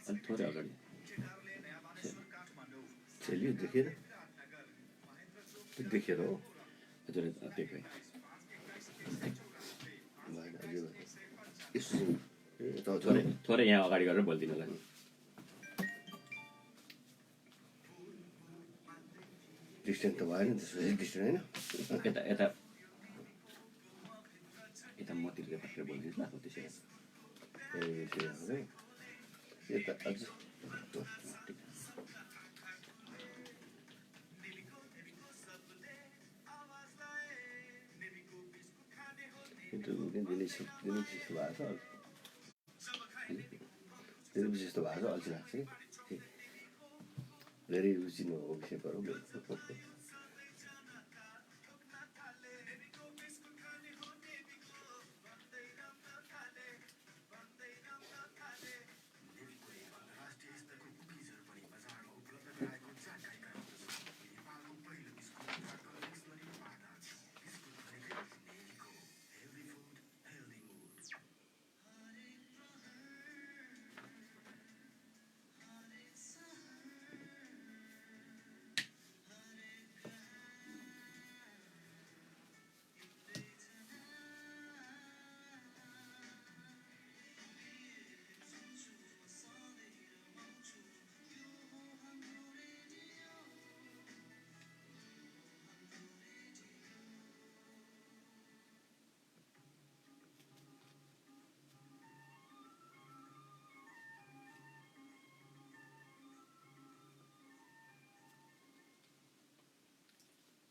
अलिक थोरै अगाडि चलिए देखेर देखेर हो हजुर देखेँ थोरै यहाँ अगाडि गरेर बोलिदिनु होला नि डिस्टेन्स त भएन त्यसो डिस्टेन्स होइन यता यता यता मतिर पत्र बोलिदिनु ल त्यसै यता अझ धेरै विशेष त भएको छ अल्छी लाग्छ कि धेरै रुचि नभएको विषय पर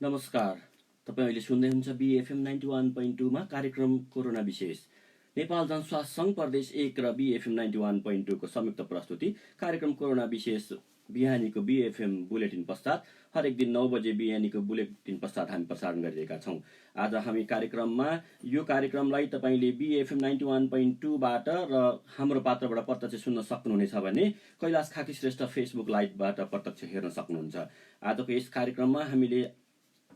नमस्कार तपाईँ अहिले सुन्दै हुनुहुन्छ BFM 91.2 कार्यक्रम कोरोना विशेष नेपाल जनस्वास्थ्य सङ्घ प्रदेश 1 र BFM 91.2 को संयुक्त प्रस्तुति कार्यक्रम कोरोना विशेष बिहानीको BFM बुलेटिन पश्चात हरेक दिन 9 बजे बिहानीको बुलेटिन पश्चात हामी प्रसारण गरिरहेका छौँ। आज हामी कार्यक्रममा यो कार्यक्रमलाई तपाईँले BFM 91.2 बाट र हाम्रो पात्रबाट प्रत्यक्ष सुन्न सक्नुहुनेछ भने कैलाश खाकी श्रेष्ठ फेसबुक लाइभबाट प्रत्यक्ष हेर्न सक्नुहुन्छ। आजको यस कार्यक्रममा हामीले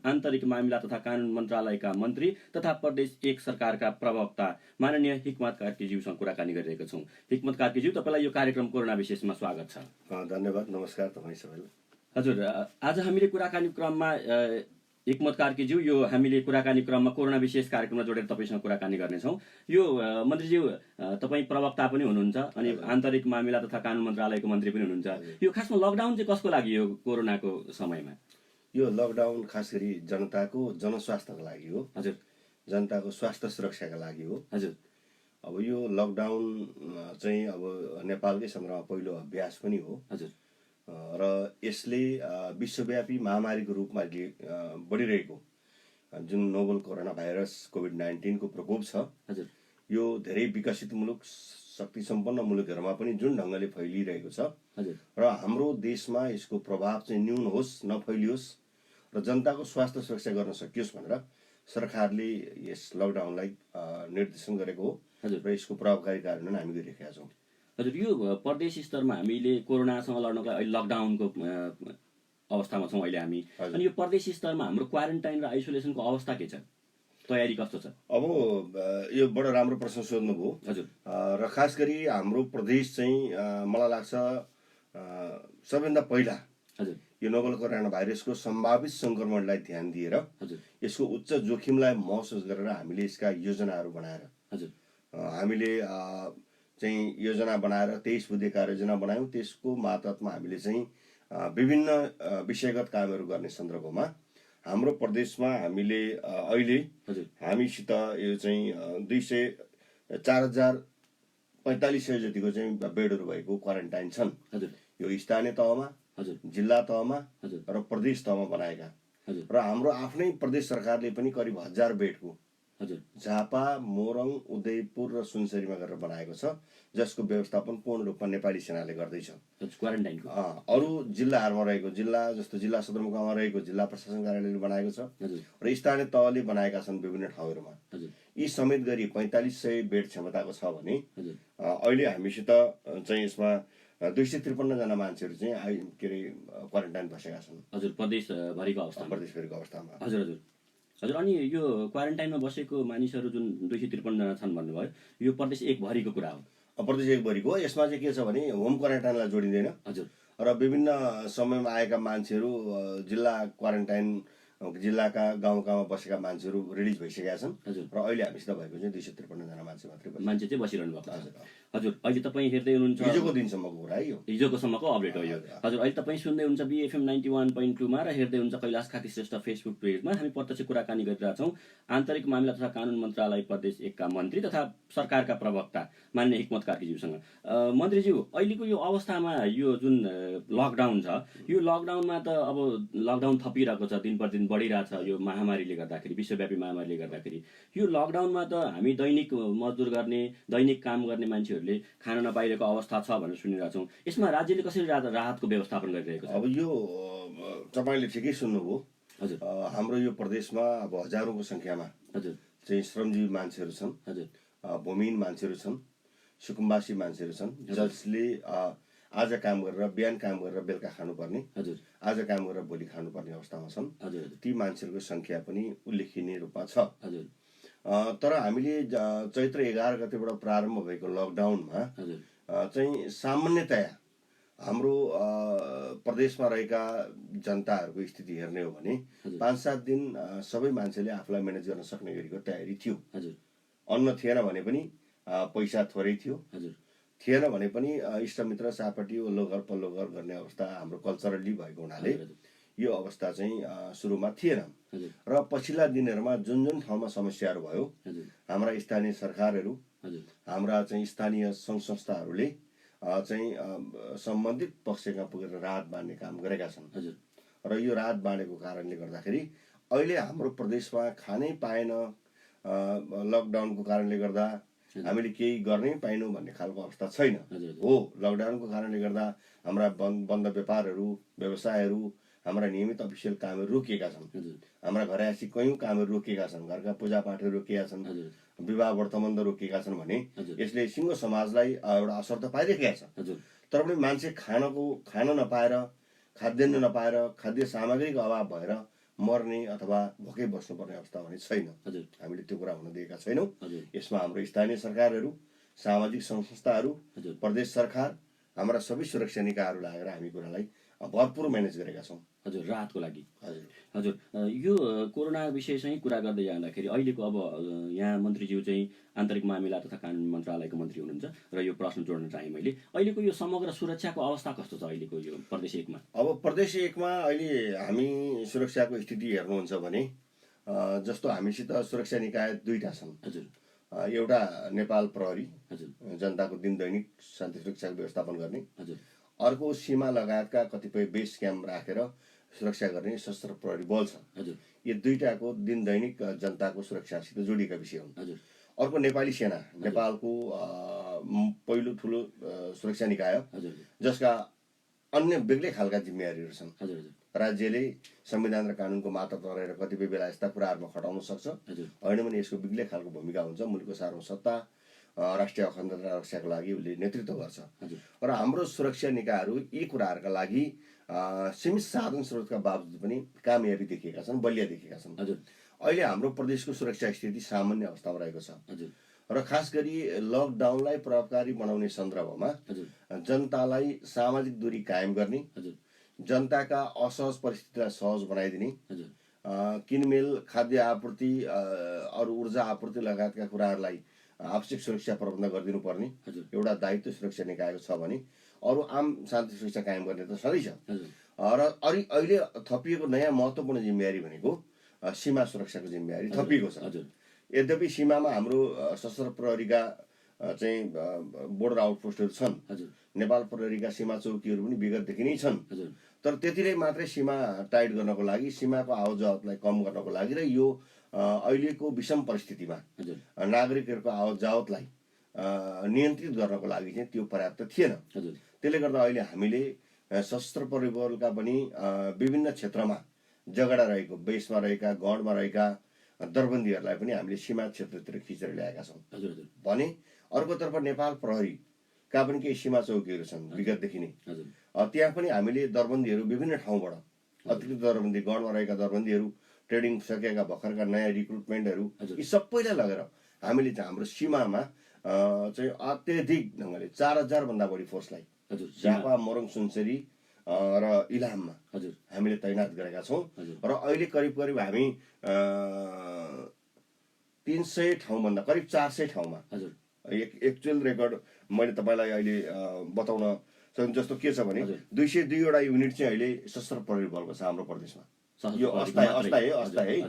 आन्तरिक मामिला तथा कानुन मन्त्रालयका मन्त्री तथा प्रदेश 1 सरकारका प्रवक्ता माननीय हिक्मत कार्कीज्यूसँग कुराकानी गरिरहेका छौँ। हिक्मत कार्कीज्यू, तपाईँलाई यो कार्यक्रम कोरोना विशेषमा स्वागत छ। धन्यवाद, नमस्कार तपाईँ सबैलाई। हजुर, आज हामीले कुराकानी क्रममा हिक्मत कार्कीज्यू यो हामीले कुराकानी क्रममा कोरोना विशेष कार्यक्रममा जोडेर तपाईँसँग कुराकानी गर्नेछौँ। यो मन्त्रीज्यू तपाईँ प्रवक्ता पनि हुनुहुन्छ अनि आन्तरिक मामिला तथा कानुन मन्त्रालयको मन्त्री पनि हुनुहुन्छ। यो खासमा लकडाउन चाहिँ कसको लागि यो कोरोनाको समयमा? यो लकडाउन खास गरी जनताको जनस्वास्थ्यको लागि हो। हजुर, जनताको स्वास्थ्य सुरक्षाका लागि हो। हजुर, अब यो लकडाउन चाहिँ अब नेपालकै सन्दर्भमा पहिलो अभ्यास पनि हो। हजुर, र यसले विश्वव्यापी महामारीको रूपमा बढिरहेको जुन नोभल कोरोना भाइरस कोभिड-19 को प्रकोप छ, हजुर, यो धेरै विकसित मुलुक शक्ति सम्पन्न मुलुकहरूमा पनि जुन ढङ्गले फैलिरहेको छ, हजुर, र हाम्रो देशमा यसको प्रभाव चाहिँ न्यून होस्, नफैलियोस् र जनताको स्वास्थ्य सुरक्षा गर्न सकियोस् भनेर सरकारले यस लकडाउनलाई निर्देशन गरेको हो। हजुर, र यसको प्रभावकारी कार्यान्वयन हामी गरिरहेका छौँ। हजुर, यो प्रदेश स्तरमा हामीले कोरोनासँग लड्नको लागि लकडाउनको अवस्थामा छौँ अहिले हामी। अनि यो प्रदेश स्तरमा हाम्रो क्वारेन्टाइन र आइसोलेसनको अवस्था के छ, तयारी कस्तो छ? अब यो बडो राम्रो प्रश्न सोध्नुभयो। हजुर, र खास गरी हाम्रो प्रदेश चाहिँ मलाई लाग्छ सबैभन्दा पहिला हजुर, यो नोभल कोरोना भाइरसको सम्भावित सङ्क्रमणलाई ध्यान दिएर, हजुर, यसको उच्च जोखिमलाई महसुस गरेर हामीले यसका योजनाहरू बनाएर, हजुर, हामीले चाहिँ योजना बनाएर 23 बुँदे कार्ययोजना बनायौँ। त्यसको मातहतमा हामीले चाहिँ विभिन्न विषयगत कामहरू गर्ने सन्दर्भमा हाम्रो प्रदेशमा हामीले अहिले हामीसित यो चाहिँ 4,4500 जतिको चाहिँ बेडहरू भएको क्वारेन्टाइन छन्। यो स्थानीय तहमा, जिल्ला तहमा र प्रदेश तहमा बनाएका, र हाम्रो आफ्नै प्रदेश सरकारले पनि करिब 1000 बेडको झापा, मोरङ, उदयपुर र सुनसरीमा गरेर बनाएको छ, जसको व्यवस्थापन पूर्ण रूपमा नेपाली सेनाले गर्दैछ। क्वारेन्टाइनको अरू जिल्लाहरूमा रहेको, जिल्ला जस्तो जिल्ला सदरमुकाममा रहेको जिल्ला प्रशासन कार्यालयले बनाएको छ र स्थानीय तहले बनाएका छन् विभिन्न ठाउँहरूमा। यी समेत गरी 4500 बेड क्षमताको छ भने अहिले हामीसित चाहिँ यसमा 253 जना मान्छेहरू चाहिँ के अरे क्वारेन्टाइन बसेका छन्। हजुर, प्रदेशभरिको अवस्थामा। हजुर, हजुर, हजुर। अनि यो क्वारेन्टाइनमा बसेको मानिसहरू जुन 253 जना छन् भन्नुभयो, यो प्रदेश 1 भरिको कुरा हो? प्रदेश 1 भरिको यसमा चाहिँ के छ भने होम क्वारेन्टाइनलाई जोडिँदैन। हजुर। र विभिन्न समयमा आएका मान्छेहरू जिल्ला क्वारेन्टाइन जिल्लाका गाउँमा बसेका मान्छेहरू रिलिज भइसकेका छन्। र अहिले हामीसित भएको चाहिँ 253 जना मान्छे चाहिँ बसिरहनु भएको छ। हजुर, अहिले तपाईँ हेर्दै हुनुहुन्छ, हिजोको दिनसम्मको कुरा है यो, हिजोकोसम्मको अपडेट हो यो। हजुर, अहिले तपाईँ सुन्दै हुनुहुन्छ BFM 91.2 मा र हेर्दै हुन्छ कैलाश खाती श्रेष्ठ फेसबुक पेजमा। हामी प्रत्यक्ष कुराकानी गरिरहेछौँ आन्तरिक मामिला तथा कानुन मन्त्रालय प्रदेश 1 का मन्त्री तथा सरकारका प्रवक्ता मान्य हिक्मत कार्कीज्यूसँग। मन्त्रीज्यू, अहिलेको यो अवस्थामा यो जुन लकडाउन छ, यो लकडाउनमा त अब लकडाउन थपिरहेको छ, दिन प्रतिदिन बढिरहेछ यो महामारीले गर्दाखेरि, विश्वव्यापी महामारीले गर्दाखेरि। यो लकडाउनमा त हामी दैनिक मजदुर गर्ने, दैनिक काम गर्ने मान्छेहरूले खान नपाइरहेको अवस्था छ भनेर सुनिरहेछौँ। यसमा राज्यले कसरी राहतको व्यवस्थापन गरिरहेको छ? अब यो तपाईँले ठिकै सुन्नुभयो। हजुर। हाम्रो यो प्रदेशमा अब हजारौँको सङ्ख्यामा हजुर चाहिँ श्रमजीवी मान्छेहरू छन्। हजुर। भूमिहीन मान्छेहरू छन्, सुकुम्बासी मान्छेहरू छन्, जसले आज काम गरेर बिहान काम गरेर बेलुका खानुपर्ने, हजुर, आज काम गरेर भोलि खानुपर्ने अवस्थामा छन्। हजुर। ती मान्छेहरूको सङ्ख्या पनि उल्लेखनीय रूपमा छ। हजुर। तर हामीले चैत्र 11 गतेबाट प्रारम्भ भएको लकडाउनमा चाहिँ सामान्यतया हाम्रो प्रदेशमा रहेका जनताहरूको स्थिति हेर्ने हो भने 5-7 दिन सबै मान्छेले आफूलाई म्यानेज गर्न सक्ने गरीको तयारी थियो। अन्न थिएन भने पनि पैसा थोरै थियो, थिएन भने पनि इष्टमित्र सापटी वल्लो घर पल्लो घर गर्ने अवस्था हाम्रो कल्चरली भएको हुनाले यो अवस्था चाहिँ सुरुमा थिएन। र पछिल्ला दिनहरूमा जुन जुन ठाउँमा समस्याहरू भयो, हाम्रा स्थानीय सरकारहरू, हाम्रा चाहिँ स्थानीय सङ्घ संस्थाहरूले चाहिँ सम्बन्धित पक्षमा पुगेर राहत बाँड्ने काम गरेका छन्। र यो राहत बाँडेको कारणले गर्दाखेरि अहिले हाम्रो प्रदेशमा खानै पाएन, लकडाउनको कारणले गर्दा हामीले केही गर्नै पाइनौँ भन्ने खालको अवस्था छैन। हो, लकडाउनको कारणले गर्दा हाम्रा बन्द व्यापारहरू, व्यवसायहरू, हाम्रा नियमित अफिसियल कामहरू रोकिएका छन्। हाम्रा घरयासी कयौँ कामहरू रोकिएका छन्, घरका पूजापाठहरू रोकिएका छन्, विवाह व्रतबन्ध रोकिएका छन् भने यसले सिङ्गो समाजलाई एउटा असर त पाइरहेका छ। तर पनि मान्छे खान नपाएर, खाद्यान्न नपाएर, खाद्य सामग्रीको अभाव भएर मर्ने अथवा भोकै बस्नुपर्ने अवस्था भने छैन। हामीले त्यो कुरा हुन दिएका छैनौँ। यसमा हाम्रो स्थानीय सरकारहरू, सामाजिक सङ्घ संस्थाहरू, प्रदेश सरकार, हाम्रा सबै सुरक्षा निकायहरू लागेर हामी कुरालाई भरपूर म्यानेज गरेका छौँ। हजुर, राहतको लागि। हजुर, यो कोरोना विषय चाहिँ कुरा गर्दै जाँदाखेरि अहिलेको अब यहाँ मन्त्रीज्यू चाहिँ आन्तरिक मामिला तथा कानुन मन्त्रालयको मन्त्री हुनुहुन्छ र यो प्रश्न जोड्न चाहेँ मैले। अहिलेको यो समग्र सुरक्षाको अवस्था कस्तो छ अहिलेको यो प्रदेश 1 मा? अब प्रदेश 1 मा अहिले हामी सुरक्षाको स्थिति हेर्नुहुन्छ भने जस्तो हामीसित सुरक्षा निकाय 2टा छन्। हजुर। एउटा नेपाल प्रहरी, जनताको दिन दैनिक शान्ति सुरक्षाको व्यवस्थापन गर्ने। अर्को सीमा लगायतका कतिपय बेस क्याम्प राखेर सुरक्षा गर्ने सशस्त्र प्रहरी बल छ। यो 2टाको दिन दैनिक जनताको सुरक्षासित जोडिएका विषय हुन्। अर्को नेपाली सेना, नेपालको पहिलो ठुलो सुरक्षा निकाय, जसका अन्य बेग्लै खालका जिम्मेवारीहरू छन्। राज्यले संविधान र कानुनको मातहतमा रहेर कतिपय बेला यस्ता कुराहरूमा खटाउन सक्छ, होइन भने यसको बेग्लै खालको भूमिका हुन्छ। मुलुकको सार्वभौमसत्ता, राष्ट्रिय अखण्डता रक्षाको लागि उसले नेतृत्व गर्छ। र हाम्रो सुरक्षा निकायहरू यी कुराहरूका लागि सीमित साधन स्रोतका बावजुद पनि कामयाबी देखिएका छन्, बलिया देखिएका छन्। अहिले हाम्रो प्रदेशको सुरक्षा स्थिति सामान्य अवस्थामा रहेको छ। र खास गरी लकडाउनलाई प्रभावकारी बनाउने सन्दर्भमा जनतालाई सामाजिक दूरी कायम गर्ने, जनताका असहज परिस्थितिलाई सहज बनाइदिने, किनमेल, खाद्य आपूर्ति, अरू ऊर्जा आपूर्ति लगायतका कुराहरूलाई आवश्यक सुरक्षा प्रबन्ध गरिदिनु पर्ने एउटा दायित्व सुरक्षा निकायको छ भने अरू आम शान्ति सुरक्षा कायम गर्ने त सधैँ छ। र अहिले थपिएको नयाँ महत्त्वपूर्ण जिम्मेवारी भनेको सीमा सुरक्षाको जिम्मेवारी थपिएको छ। यद्यपि सीमामा हाम्रो सशस्त्र प्रहरीका चाहिँ बोर्डर आउटपोस्टहरू छन्, नेपाल प्रहरीका सीमा चौकीहरू पनि विगतदेखि नै छन्। तर त्यतिले मात्रै सीमा टाइट गर्नको लागि, सीमाको आवतजावतलाई कम गर्नको लागि र यो अहिलेको विषम परिस्थितिमा नागरिकहरूको आवतजावतलाई नियन्त्रित गर्नको लागि चाहिँ त्यो पर्याप्त थिएन। त्यसले गर्दा अहिले हामीले सशस्त्र प्रहरी बलका पनि विभिन्न क्षेत्रमा जगडा रहेको, बेसमा रहेका, गढमा रहेका दरबन्दीहरूलाई पनि हामीले सीमा क्षेत्रतिर खिचेर ल्याएका छौँ भने अर्कोतर्फ नेपाल प्रहरीका पनि केही सीमा चौकीहरू छन् विगतदेखि नै। त्यहाँ पनि हामीले दरबन्दीहरू विभिन्न ठाउँबाट, अतिरिक्त दरबन्दी, गढमा रहेका दरबन्दीहरू, ट्रेनिङ सकेका भर्खरका नयाँ रिक्रुटमेन्टहरू, यी सबैलाई लगेर हामीले चाहिँ हाम्रो सीमामा चाहिँ अत्यधिक ढङ्गले 4000 भन्दा बढी फोर्सलाई झापा, मोरङ, सुनसरी र इलाममा हामीले तैनात गरेका छौँ र अहिले करिब हामी 300 ठाउँभन्दा करिब 400 ठाउँमा एक्चुअल रेकर्ड मैले तपाईँलाई अहिले बताउन जस्तो के छ भने 202 वटा युनिट चाहिँ अहिले सशस्त्र प्रहरी बलको छ हाम्रो प्रदेशमा, यो अस्थायी है।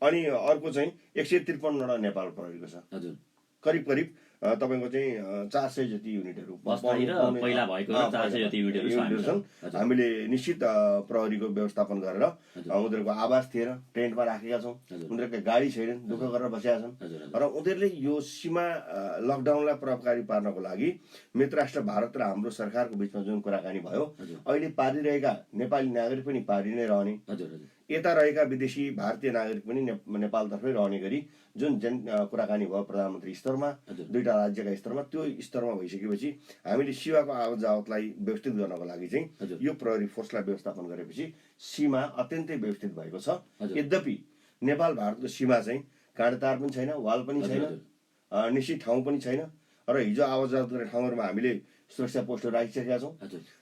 अनि अर्को चाहिँ 153 वटा नेपाल प्रहरीको छ, करिब तपाईँको चाहिँ 400 जति युनिटहरू छन्। हामीले निश्चित प्रहरीको व्यवस्थापन गरेर उनीहरूको आवास थिएन, टेन्टमा राखेका छौँ, उनीहरूको गाडी छैनन्, दुःख गरेर बसेका छन् र उनीहरूले यो सीमा लकडाउनलाई प्रभावकारी पार्नको लागि मित्र राष्ट्र भारत र हाम्रो सरकारको बिचमा जुन कुराकानी भयो, अहिले पारिरहेका नेपाली नागरिक पनि पारि नै रहने, यता रहेका विदेशी भारतीय नागरिक पनि नेपालतर्फै रहने गरी जुन कुराकानी भयो प्रधानमन्त्री स्तरमा, दुईटा राज्यका स्तरमा, त्यो स्तरमा भइसकेपछि हामीले सीमाको आवत जावतलाई व्यवस्थित गर्नको लागि चाहिँ यो प्रहरी फोर्सलाई व्यवस्थापन गरेपछि सीमा अत्यन्तै व्यवस्थित भएको छ। यद्यपि नेपाल भारतको सीमा चाहिँ काँडतार पनि छैन, वाल पनि छैन, निश्चित ठाउँ पनि छैन र हिजो आवत जावत गर्ने ठाउँहरूमा हामीले सुरक्षा पोस्टहरू राखिसकेका छौँ।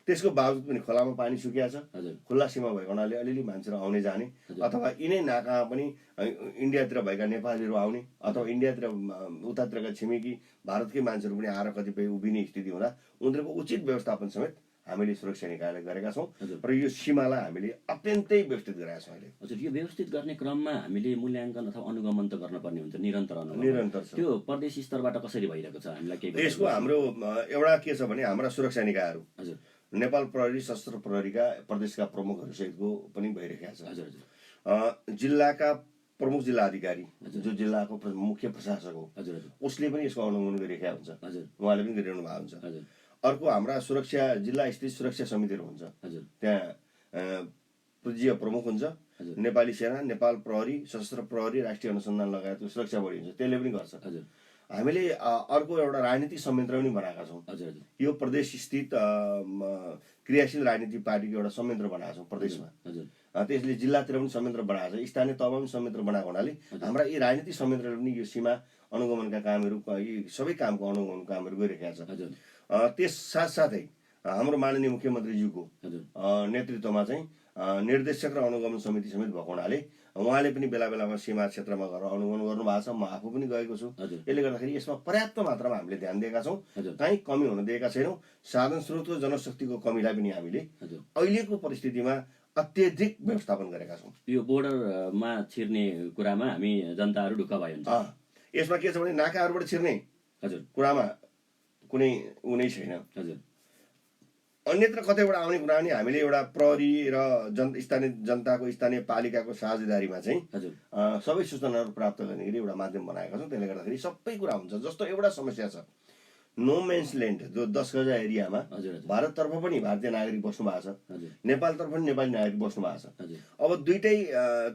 त्यसको बावजुद पनि खोलामा पानी सुकिया छ, खुल्ला सीमा भएको हुनाले अलिअलि मान्छेहरू आउने जाने अथवा यिनै नाकामा पनि इन्डियातिर भएका नेपालीहरू आउने अथवा इन्डियातिर उतातिरका छिमेकी भारतकै मान्छेहरू पनि आएर कतिपय उभिने स्थिति हुँदा उनीहरूको उचित व्यवस्थापन समेत हामीले सुरक्षा निकायले गरेका छौँ र यो सीमालाई हामीले अत्यन्तै व्यवस्थित गरेका छौँ। अहिले हजुर, यो व्यवस्थित गर्ने क्रममा हामीले मूल्याङ्कन अथवा अनुगमन त गर्नुपर्ने हुन्छ, निरन्तर छ। त्यो प्रदेश स्तरबाट कसरी भइरहेको छ हामीलाई केही? यसको हाम्रो एउटा के छ भने हाम्रा सुरक्षा निकायहरू नेपाल प्रहरी, सशस्त्र प्रहरीका प्रदेशका प्रमुखहरू सहितको पनि भइरहेका छ। जिल्लाका प्रमुख जिल्ला अधिकारी जो जिल्लाको मुख्य प्रशासक हो उसले पनि यसको अनुगमन गरिरहेका हुन्छ, उहाँले पनि गरिरहनु भएको हुन्छ। अर्को हाम्रा सुरक्षा जिल्ला स्थित सुरक्षा समितिहरू हुन्छ, त्यहाँ प्रजीय प्रमुख हुन्छ, नेपाली सेना, नेपाल प्रहरी, सशस्त्र प्रहरी, राष्ट्रिय अनुसन्धान लगायतको सुरक्षा बढी हुन्छ, त्यसले पनि गर्छ। हामीले अर्को एउटा राजनीतिक संयन्त्र पनि बनाएका छौँ। यो प्रदेश स्थित क्रियाशील राजनीतिक पार्टीको एउटा संयन्त्र बनाएका छौँ प्रदेशमा, त्यसले जिल्लातिर पनि संयन्त्र बनाएको छ, स्थानीय तहमा पनि संयन्त्र बनाएको हुनाले हाम्रा यी राजनीतिक संयन्त्रले पनि यो सीमा अनुगमनका कामहरू, यी सबै कामको अनुगमन कामहरू गरिरहेका छ। त्यस साथसाथै हाम्रो माननीय मुख्यमन्त्रीज्यूको नेतृत्वमा चाहिँ निर्देशक र अनुगमन समिति समेत भएको हुनाले उहाँले पनि बेला बेलामा सीमा क्षेत्रमा गएर अनुगमन गर्नुभएको छ, म आफू पनि गएको छु। यसले गर्दाखेरि यसमा पर्याप्त मात्रामा हामीले ध्यान दिएका छौँ, कहीँ कमी हुन दिएका छैनौँ। साधन स्रोतको जनशक्तिको कमीलाई पनि हामीले अहिलेको परिस्थितिमा अत्यधिक व्यवस्थापन गरेका छौँ। यो बोर्डरमा छिर्ने कुरामा हामी जनताहरू ढुक्क भयो हुन्छ। यसमा के छ भने नाकाहरूबाट छिर्ने कुरामा कुनै उनै छैन। अन्यत्र कतैबाट आउने कुरा पनि हामीले एउटा प्रहरी र स्थानीय जनताको स्थानीय पालिकाको साझेदारीमा चाहिँ सबै सूचनाहरू प्राप्त गर्ने गरी एउटा माध्यम बनाएका छौँ। त्यसले गर्दाखेरि सबै कुरा हुन्छ। जस्तो एउटा समस्या छ, नो मेन्स ल्यान्ड जो 10 गजा एरियामा भारततर्फ पनि भारतीय नागरिक बस्नु भएको छ, नेपालतर्फ पनि नेपाली नागरिक बस्नु भएको छ। अब दुइटै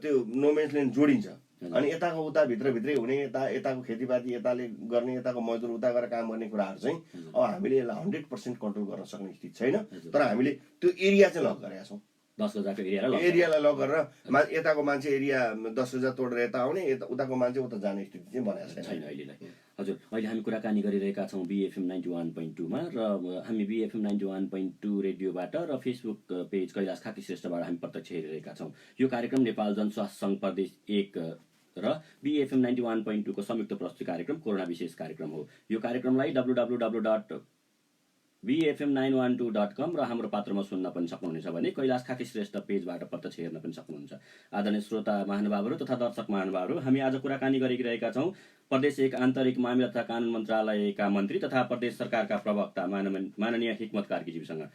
त्यो नो मेन्स ल्यान्ड जोडिन्छ अनि यताको उता भित्रभित्रै हुने, यताको खेतीपाती यताले गर्ने, यताको मजदुर उता गएर काम गर्ने कुराहरू चाहिँ अब हामीले यसलाई 100% कन्ट्रोल गर्न सक्ने स्थिति छैन। तर हामीले त्यो एरिया चाहिँ लक गरेका छौँ। 10 गजाको एरियालाई लक गरेर यताको मान्छे एरिया 10 गजा तोडेर यता आउने, उताको मान्छे उता जाने स्थिति चाहिँ बनाएको छैन अहिलेलाई। हजुर, अहिले हामी कुराकानी गरिरहेका छौँ BFM 91.2 मा र हामी BFM 91.2 रेडियोबाट र फेसबुक पेज कैलाश खाकी श्रेष्ठबाट हामी प्रत्यक्ष हेरिरहेका छौँ। यो कार्यक्रम नेपाल जनस्वास्थ्य सङ्घ प्रदेश 1 र BFM 91.2 को संयुक्त प्रस्तुति कार्यक्रम कोरोना विशेष कार्यक्रम हो। यो कार्यक्रमलाई www.bfm912.com र हाम्रो पात्रमा सुन्न पनि सक्नुहुनेछ भने कैलाश खाकी श्रेष्ठ पेजबाट प्रत्यक्ष हेर्न पनि सक्नुहुन्छ। आदरणीय श्रोता महानुभावहरू तथा दर्शक महानुभावहरू, हामी आज कुराकानी गरिरहेका छौँ प्रदेश 1 आन्तरिक मामिला तथा कानुन मन्त्रालयका मन्त्री तथा प्रदेश सरकारका प्रवक्ता माननीय हिक्मत कार्कीज्यूसँग।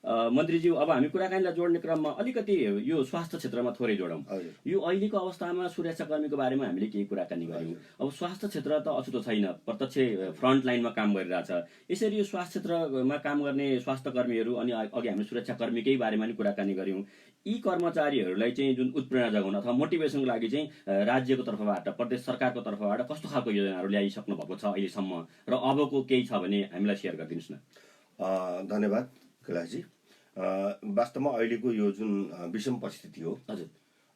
मन्त्रीज्यू, अब हामी कुराकानीलाई जोड्ने क्रममा अलिकति यो स्वास्थ्य क्षेत्रमा थोरै जोडौँ। यो अहिलेको अवस्थामा सुरक्षाकर्मीको बारेमा हामीले केही कुराकानी गऱ्यौँ। अब स्वास्थ्य क्षेत्र त अछुतो छैन, प्रत्यक्ष फ्रन्ट लाइनमा काम गरिरहेछ। यसरी यो स्वास्थ्य क्षेत्रमा काम गर्ने स्वास्थ्यकर्मीहरू अनि अघि हामीले सुरक्षाकर्मीकै बारेमा पनि कुराकानी गऱ्यौँ। यी कर्मचारीहरूलाई चाहिँ जुन उत्प्रेरणा जगाउन अथवा मोटिभेसनको लागि चाहिँ राज्यको तर्फबाट, प्रदेश सरकारको तर्फबाट कस्तो खालको योजनाहरू ल्याइसक्नु भएको छ अहिलेसम्म र अबको केही छ भने हामीलाई सेयर गरिदिनुहोस् न। धन्यवाद कैलाशजी। वास्तवमा अहिलेको यो जुन विषम परिस्थिति हो,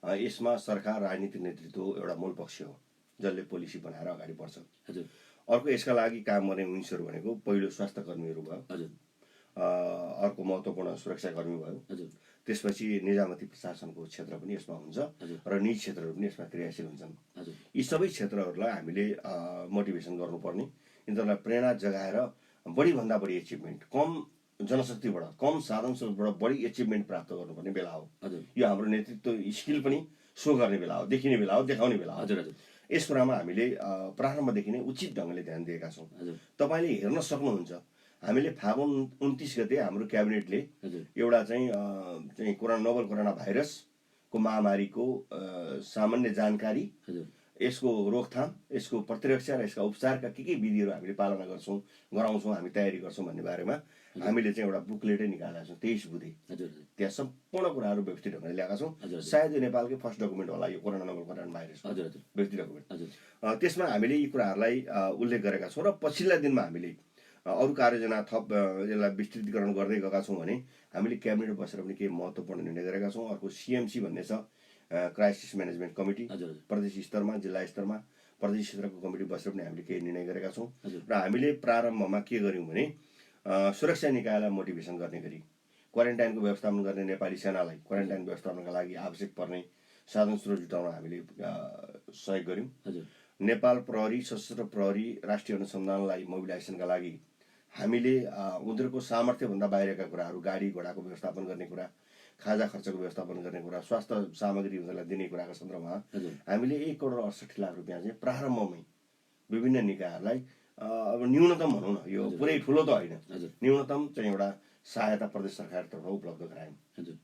यसमा सरकार राजनीतिक नेतृत्व एउटा मूल पक्ष हो जसले पोलिसी बनाएर अगाडि बढ्छ। अर्को यसका लागि काम गर्ने उनिसहरू भनेको पहिलो स्वास्थ्य कर्मीहरू भयो, अर्को महत्त्वपूर्ण सुरक्षाकर्मी भयो, त्यसपछि निजामती प्रशासनको क्षेत्र पनि यसमा हुन्छ र निजी क्षेत्रहरू पनि यसमा क्रियाशील हुन्छन्। यी सबै क्षेत्रहरूलाई हामीले मोटिभेसन गर्नुपर्ने, यिनीहरूलाई प्रेरणा जगाएर बढीभन्दा बढी एचिभमेन्ट, कम जनशक्तिबाट, कम साधन स्रोतबाट बढी एचिभमेन्ट प्राप्त गर्नुपर्ने बेला हो। यो हाम्रो नेतृत्व स्किल पनि सो गर्ने बेला हो, देखिने बेला हो, देखाउने बेला हो। यस कुरामा हामीले प्रारम्भदेखि नै उचित ढङ्गले ध्यान दिएका छौँ। तपाईँले हेर्न सक्नुहुन्छ, हामीले फागुन 29 गते हाम्रो क्याबिनेटले एउटा चाहिँ नोभल कोरोना भाइरसको महामारीको सामान्य जानकारी, यसको रोकथाम, यसको प्रतिरक्षा र यसका उपचारका के विधिहरू हामीले पालना गराउँछौँ, हामी तयारी गर्छौँ भन्ने बारेमा हामीले चाहिँ एउटा बुकलेटै निकालेका छौँ, 23 बुँदे। त्यहाँ सम्पूर्ण कुराहरू व्यवस्थित ढङ्गले ल्याएका छौँ। सायद यो नेपालकै फर्स्ट डकुमेन्ट होला, यो कोरोना नोभल कोरोना भाइरस व्यवस्थित डकुमेन्ट। त्यसमा हामीले यी कुराहरूलाई उल्लेख गरेका छौँ र पछिल्ला दिनमा हामीले अरू कार्ययोजना थप यसलाई विस्तृतीकरण गर्दै गएका छौँ भने हामीले क्याबिनेट बसेर पनि केही महत्त्वपूर्ण निर्णय गरेका छौँ। अर्को CMC भन्ने छ, क्राइसिस म्यानेजमेन्ट कमिटी, प्रदेश स्तरमा, जिल्ला स्तरमा प्रदेश स्तरको कमिटी बसेर पनि हामीले केही निर्णय गरेका छौँ। र हामीले प्रारम्भमा के गर्यौँ भने सुरक्षा निकायलाई मोटिभेसन गर्ने गरी क्वारेन्टाइनको व्यवस्थापन गर्ने नेपाली सेनालाई क्वारेन्टाइन व्यवस्थापनका लागि आवश्यक पर्ने साधन स्रोत जुटाउन हामीले सहयोग गऱ्यौँ। नेपाल प्रहरी, सशस्त्र प्रहरी, राष्ट्रिय अनुसन्धानलाई मोबिलाइजेसनका लागि हामीले उनीहरूको सामर्थ्यभन्दा बाहिरका कुराहरू, गाडी घोडाको व्यवस्थापन गर्ने कुरा, खाजा खर्चको व्यवस्थापन गर्ने कुरा, स्वास्थ्य सामग्री उनीहरूलाई दिने कुराको सन्दर्भमा हामीले 1,68,00,000 रुपियाँ चाहिँ प्रारम्भमै विभिन्न निकायहरूलाई अब न्यूनतम भनौँ न, यो पुरै ठुलो त होइन, न्यूनतम चाहिँ एउटा सहायता प्रदेश सरकारतर्फ उपलब्ध गरायौँ।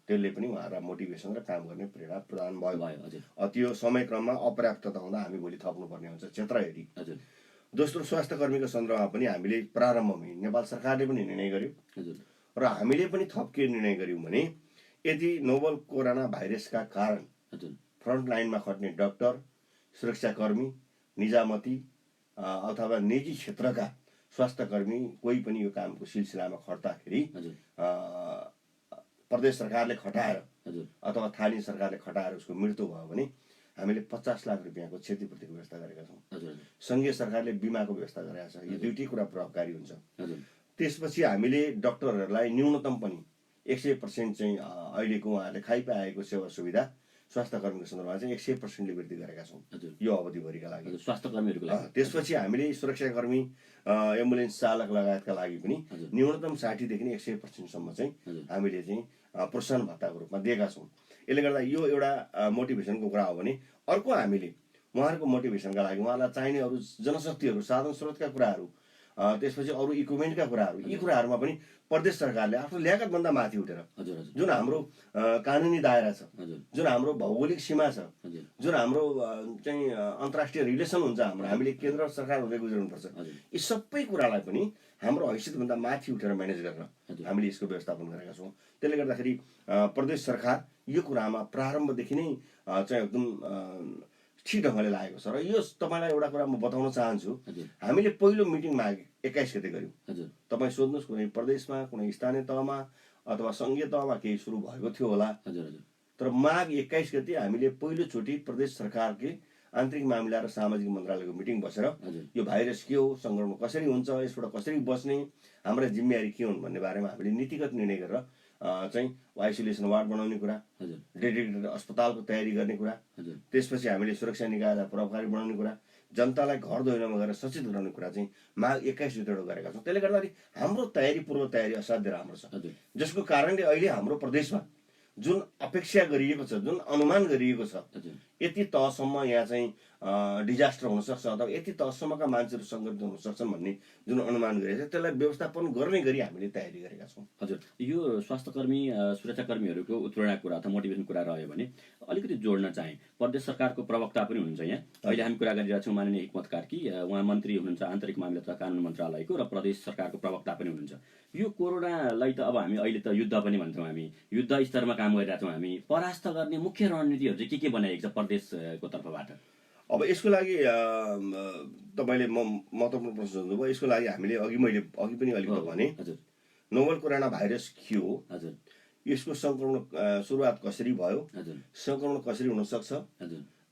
त्यसले पनि उहाँहरूलाई मोटिभेसन र काम गर्ने प्रेरणा प्रदान भयो। त्यो समयक्रममा अपर्याप्तता हुँदा हामी भोलि थप्नुपर्ने हुन्छ क्षेत्र हेरी। दोस्रो, स्वास्थ्य कर्मीको सन्दर्भमा पनि हामीले प्रारम्भमै नेपाल सरकारले पनि निर्णय गर्यो र हामीले पनि थप के निर्णय गर्यौँ भने यदि नोभल कोरोना भाइरसका कारण फ्रन्ट लाइनमा खट्ने डाक्टर, सुरक्षाकर्मी, निजामती अथवा निजी क्षेत्रका स्वास्थ्यकर्मी कोही पनि यो कामको सिलसिलामा खट्दाखेरि प्रदेश सरकारले खटाएर अथवा स्थानीय सरकारले खटाएर उसको मृत्यु भयो भने हामीले 50 लाख रुपियाँको क्षतिपूर्तिको व्यवस्था गरेका छौँ। सङ्घीय सरकारले बिमाको व्यवस्था गरेका छ। यो दुईटै कुरा प्रभावकारी हुन्छ। त्यसपछि हामीले डाक्टरहरूलाई न्यूनतम पनि 100% चाहिँ अहिलेको उहाँहरूले खाइपाएको सेवा सुविधा स्वास्थ्यकर्मीको सन्दर्भमा चाहिँ 100% वृद्धि गरेका छौँ यो अवधिभरिका लागि, स्वास्थ्यकर्मीहरूको लागि। त्यसपछि हामीले सुरक्षाकर्मी, एम्बुलेन्स चालक लगायतका लागि पनि न्यूनतम 60 देखि 100% सम्म चाहिँ हामीले चाहिँ प्रोत्साहन भत्ताको रूपमा दिएका छौँ। यसले गर्दा यो एउटा मोटिभेसनको कुरा हो भने अर्को हामीले उहाँहरूको मोटिभेसनका लागि उहाँलाई चाहिने अरू जनशक्तिहरू, साधन स्रोतका कुराहरू, त्यसपछि अरू इक्विपमेन्टका कुराहरू, यी कुराहरूमा पनि प्रदेश सरकारले आफ्नो ल्याकतभन्दा माथि उठेर जुन हाम्रो कानुनी दायरा छ, जुन हाम्रो भौगोलिक सीमा छ, जुन हाम्रो चाहिँ अन्तर्राष्ट्रिय रिलेसन हुन्छ हाम्रो, हामीले केन्द्र सरकार हुँदै गुज्रनुपर्छ, यी सबै कुरालाई पनि हाम्रो हैसियतभन्दा माथि उठेर म्यानेज गरेर हामीले यसको व्यवस्थापन गरेका छौँ। त्यसले गर्दाखेरि प्रदेश सरकार यो कुरामा प्रारम्भदेखि नै चाहिँ एकदम ठिक ढङ्गले लागेको छ। र यो तपाईँलाई एउटा कुरा म बताउन चाहन्छु, हामीले पहिलो मिटिङ माग 21 गते गऱ्यौँ। तपाईँ सोध्नुहोस्, कुनै प्रदेशमा, कुनै स्थानीय तहमा अथवा सङ्घीय तहमा केही सुरु भएको थियो होला, तर माघ 21 गते हामीले पहिलोचोटि प्रदेश सरकारकै आन्तरिक मामिला र सामाजिक मन्त्रालयको मिटिङ बसेर यो भाइरस के हो, सङ्क्रमण कसरी हुन्छ, यसबाट कसरी बच्ने, हाम्रा जिम्मेवारी के हुन् भन्ने बारेमा हामीले नीतिगत निर्णय गरेर चाहिँ आइसोलेसन वार्ड बनाउने कुरा, डेडिकेटेड अस्पतालको तयारी गर्ने कुरा, त्यसपछि हामीले सुरक्षा निकायलाई प्रभावकारी बनाउने कुरा, जनतालाई घर दैलोमा गएर सचेत गराउने कुरा चाहिँ माघ 21 गते गरेका छौँ। त्यसले गर्दाखेरि हाम्रो पूर्व तयारी असाध्य राम्रो छ, जसको कारणले अहिले हाम्रो प्रदेशमा जुन अपेक्षा गरिएको छ, जुन अनुमान गरिएको छ, यति तहसम्म यहाँ चाहिँ डिजास्टर हुनसक्छ अथवा यति तहसम्मका मान्छेहरू सङ्क्रमित हुन सक्छन् भन्ने जुन अनुमान गरिएको छ, त्यसलाई व्यवस्थापन गर्ने गरी हामीले तयारी गरेका छौँ। हजुर, यो स्वास्थ्यकर्मी, सुरक्षाकर्मीहरूको उत्प्रेरणा कुरा अथवा मोटिभेसन कुरा रह्यो भने अलिकति जोड्न चाहेँ, प्रदेश सरकारको प्रवक्ता पनि हुनुहुन्छ यहाँ। अहिले हामी कुरा गरिरहेका छौँ माननीय हिक्मत कार्की, उहाँ मन्त्री हुनुहुन्छ आन्तरिक मामिला तथा कानुन मन्त्रालयको, र प्रदेश सरकारको प्रवक्ता पनि हुनुहुन्छ। यो कोरोनालाई त अब हामी अहिले त युद्ध पनि भन्छौँ, हामी युद्ध स्तरमा काम गरिरहेका छौँ। हामी परास्त गर्ने मुख्य रणनीतिहरू चाहिँ के बनाएको छ प्रदेशको तर्फबाट? अब यसको लागि तपाईँले महत्त्वपूर्ण प्रश्न सोध्नुभयो। यसको लागि हामीले अघि पनि अलिकति भने नोभल कोरोना भाइरस के हो, यसको सङ्क्रमण सुरुवात कसरी भयो, सङ्क्रमण कसरी हुनसक्छ,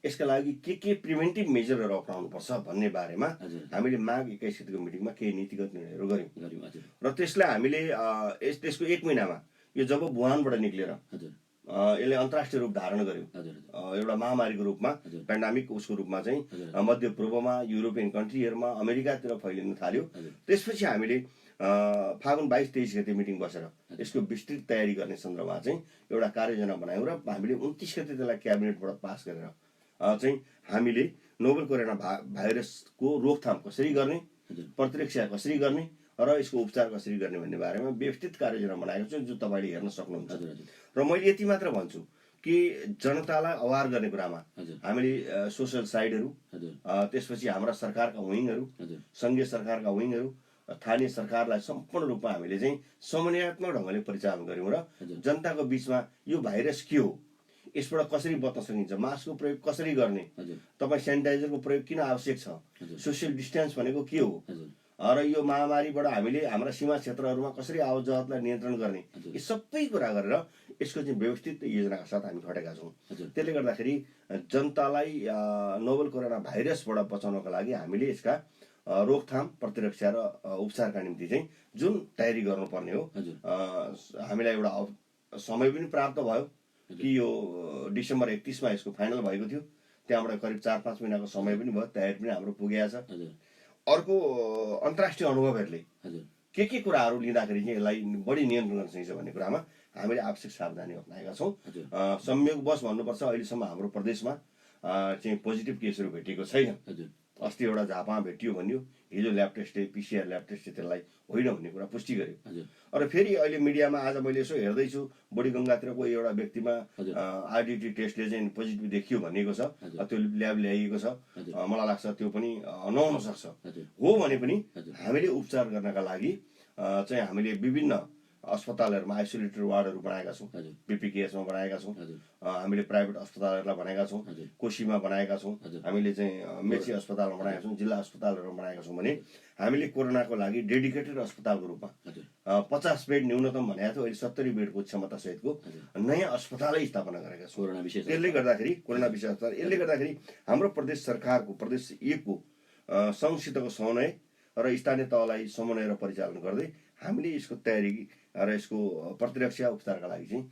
यसका लागि के प्रिभेन्टिभ मेजरहरू अपनाउनुपर्छ भन्ने बारेमा हामीले माघ 21 गतिको मिटिङमा केही नीतिगत निर्णयहरू गऱ्यौँ र त्यसलाई हामीले त्यसको 1 महिनामा यो जब वुहानबाट निक्लेर यसले अन्तर्राष्ट्रिय रूप धारण गर्यो एउटा महामारीको रूपमा पेन्डामिक उसको रूपमा चाहिँ मध्य पूर्वमा युरोपियन कन्ट्रीहरूमा अमेरिकातिर फैलिन थाल्यो। त्यसपछि हामीले फागुन 22-23 गते मिटिङ बसेर यसको विस्तृत तयारी गर्ने सन्दर्भमा चाहिँ एउटा कार्ययोजना बनायौँ र हामीले 29 गते त्यसलाई क्याबिनेटबाट पास गरेर चाहिँ हामीले नोभल कोरोना भाइरसको रोकथाम कसरी गर्ने, प्रतिरक्षा कसरी गर्ने र यसको उपचार कसरी गर्ने भन्ने बारेमा व्यवस्थित कार्ययोजना बनाएको छु जो तपाईँले हेर्न सक्नुहुन्छ। र मैले यति मात्र भन्छु कि जनतालाई अवार गर्ने कुरामा हामीले सोसल साइटहरू, त्यसपछि हाम्रा सरकारका विङहरू, सङ्घीय सरकारका विङहरू, स्थानीय सरकारलाई सम्पूर्ण रूपमा हामीले चाहिँ समन्वयात्मक ढङ्गले परिचालन गऱ्यौँ र जनताको बिचमा यो भाइरस के हो, यसबाट कसरी बच्न सकिन्छ, मास्कको प्रयोग कसरी गर्ने, तपाईँ सेनिटाइजरको प्रयोग किन आवश्यक छ, सोसियल डिस्टेन्स भनेको के हो र यो महामारीबाट हामीले हाम्रा सीमा क्षेत्रहरूमा कसरी आवत जावतलाई नियन्त्रण गर्ने, यी सबै कुरा गरेर यसको चाहिँ व्यवस्थित योजनाका साथ हामी खटेका छौँ। त्यसले गर्दाखेरि जनतालाई नोभल कोरोना भाइरसबाट बचाउनको लागि हामीले यसका रोकथाम, प्रतिरक्षा र उपचारका निम्ति चाहिँ जुन तयारी गर्नुपर्ने हो हामीलाई एउटा समय पनि प्राप्त भयो कि यो डिसेम्बर 31 मा यसको फाइनल भएको थियो। त्यहाँबाट करिब 4-5 महिनाको समय पनि भयो, तयारी पनि हाम्रो पुगेको छ। अर्को अन्तर्राष्ट्रिय अनुभवहरूले के कुराहरू लिँदाखेरि चाहिँ यसलाई बढी नियन्त्रण गर्न सकिन्छ भन्ने कुरामा हामीले आवश्यक सावधानी अप्नाएका छौँ। संयोगवश भन्नुपर्छ अहिलेसम्म हाम्रो प्रदेशमा चाहिँ पोजिटिभ केसहरू भेटिएको छैन। अस्ति एउटा झापा भेटियो भन्यो, हिजो ल्याब टेस्टले PCR ल्याब टेस्टले त्यसलाई होइन भन्ने कुरा पुष्टि गर्यो। र फेरि अहिले मिडियामा आज मैले यसो हेर्दैछु बडीगङ्गातिर कोही एउटा व्यक्तिमा RDT टेस्टले चाहिँ पोजिटिभ देखियो भनिएको छ, त्यो ल्याब ल्याइएको छ। मलाई लाग्छ त्यो पनि नहुन सक्छ। हो भने पनि हामीले उपचार गर्नका लागि चाहिँ हामीले विभिन्न अस्पतालहरूमा आइसोलेटेड वार्डहरू बनाएका छौँ, PPKSमा बनाएका छौँ, हामीले प्राइभेट अस्पतालहरूलाई बनाएका छौँ, कोशीमा बनाएका छौँ, हामीले चाहिँ मेची अस्पतालमा बनाएका छौँ, जिल्ला अस्पतालहरूमा बनाएका छौँ। भने हामीले कोरोनाको लागि डेडिकेटेड अस्पतालको रूपमा 50 बेड न्यूनतम भनेको थियो, अहिले 70 बेडको क्षमता सहितको नयाँ अस्पतालै स्थापना गरेका छौँ। त्यसले गर्दाखेरि कोरोना विशेष अस्पताल, यसले गर्दाखेरि हाम्रो प्रदेश सरकारको प्रदेश 1 को सङ्घसितको समन्वय र स्थानीय तहलाई समन्वय र परिचालन गर्दै हामीले यसको तयारी र यसको प्रतिरक्षा उपचारका लागि चाहिँ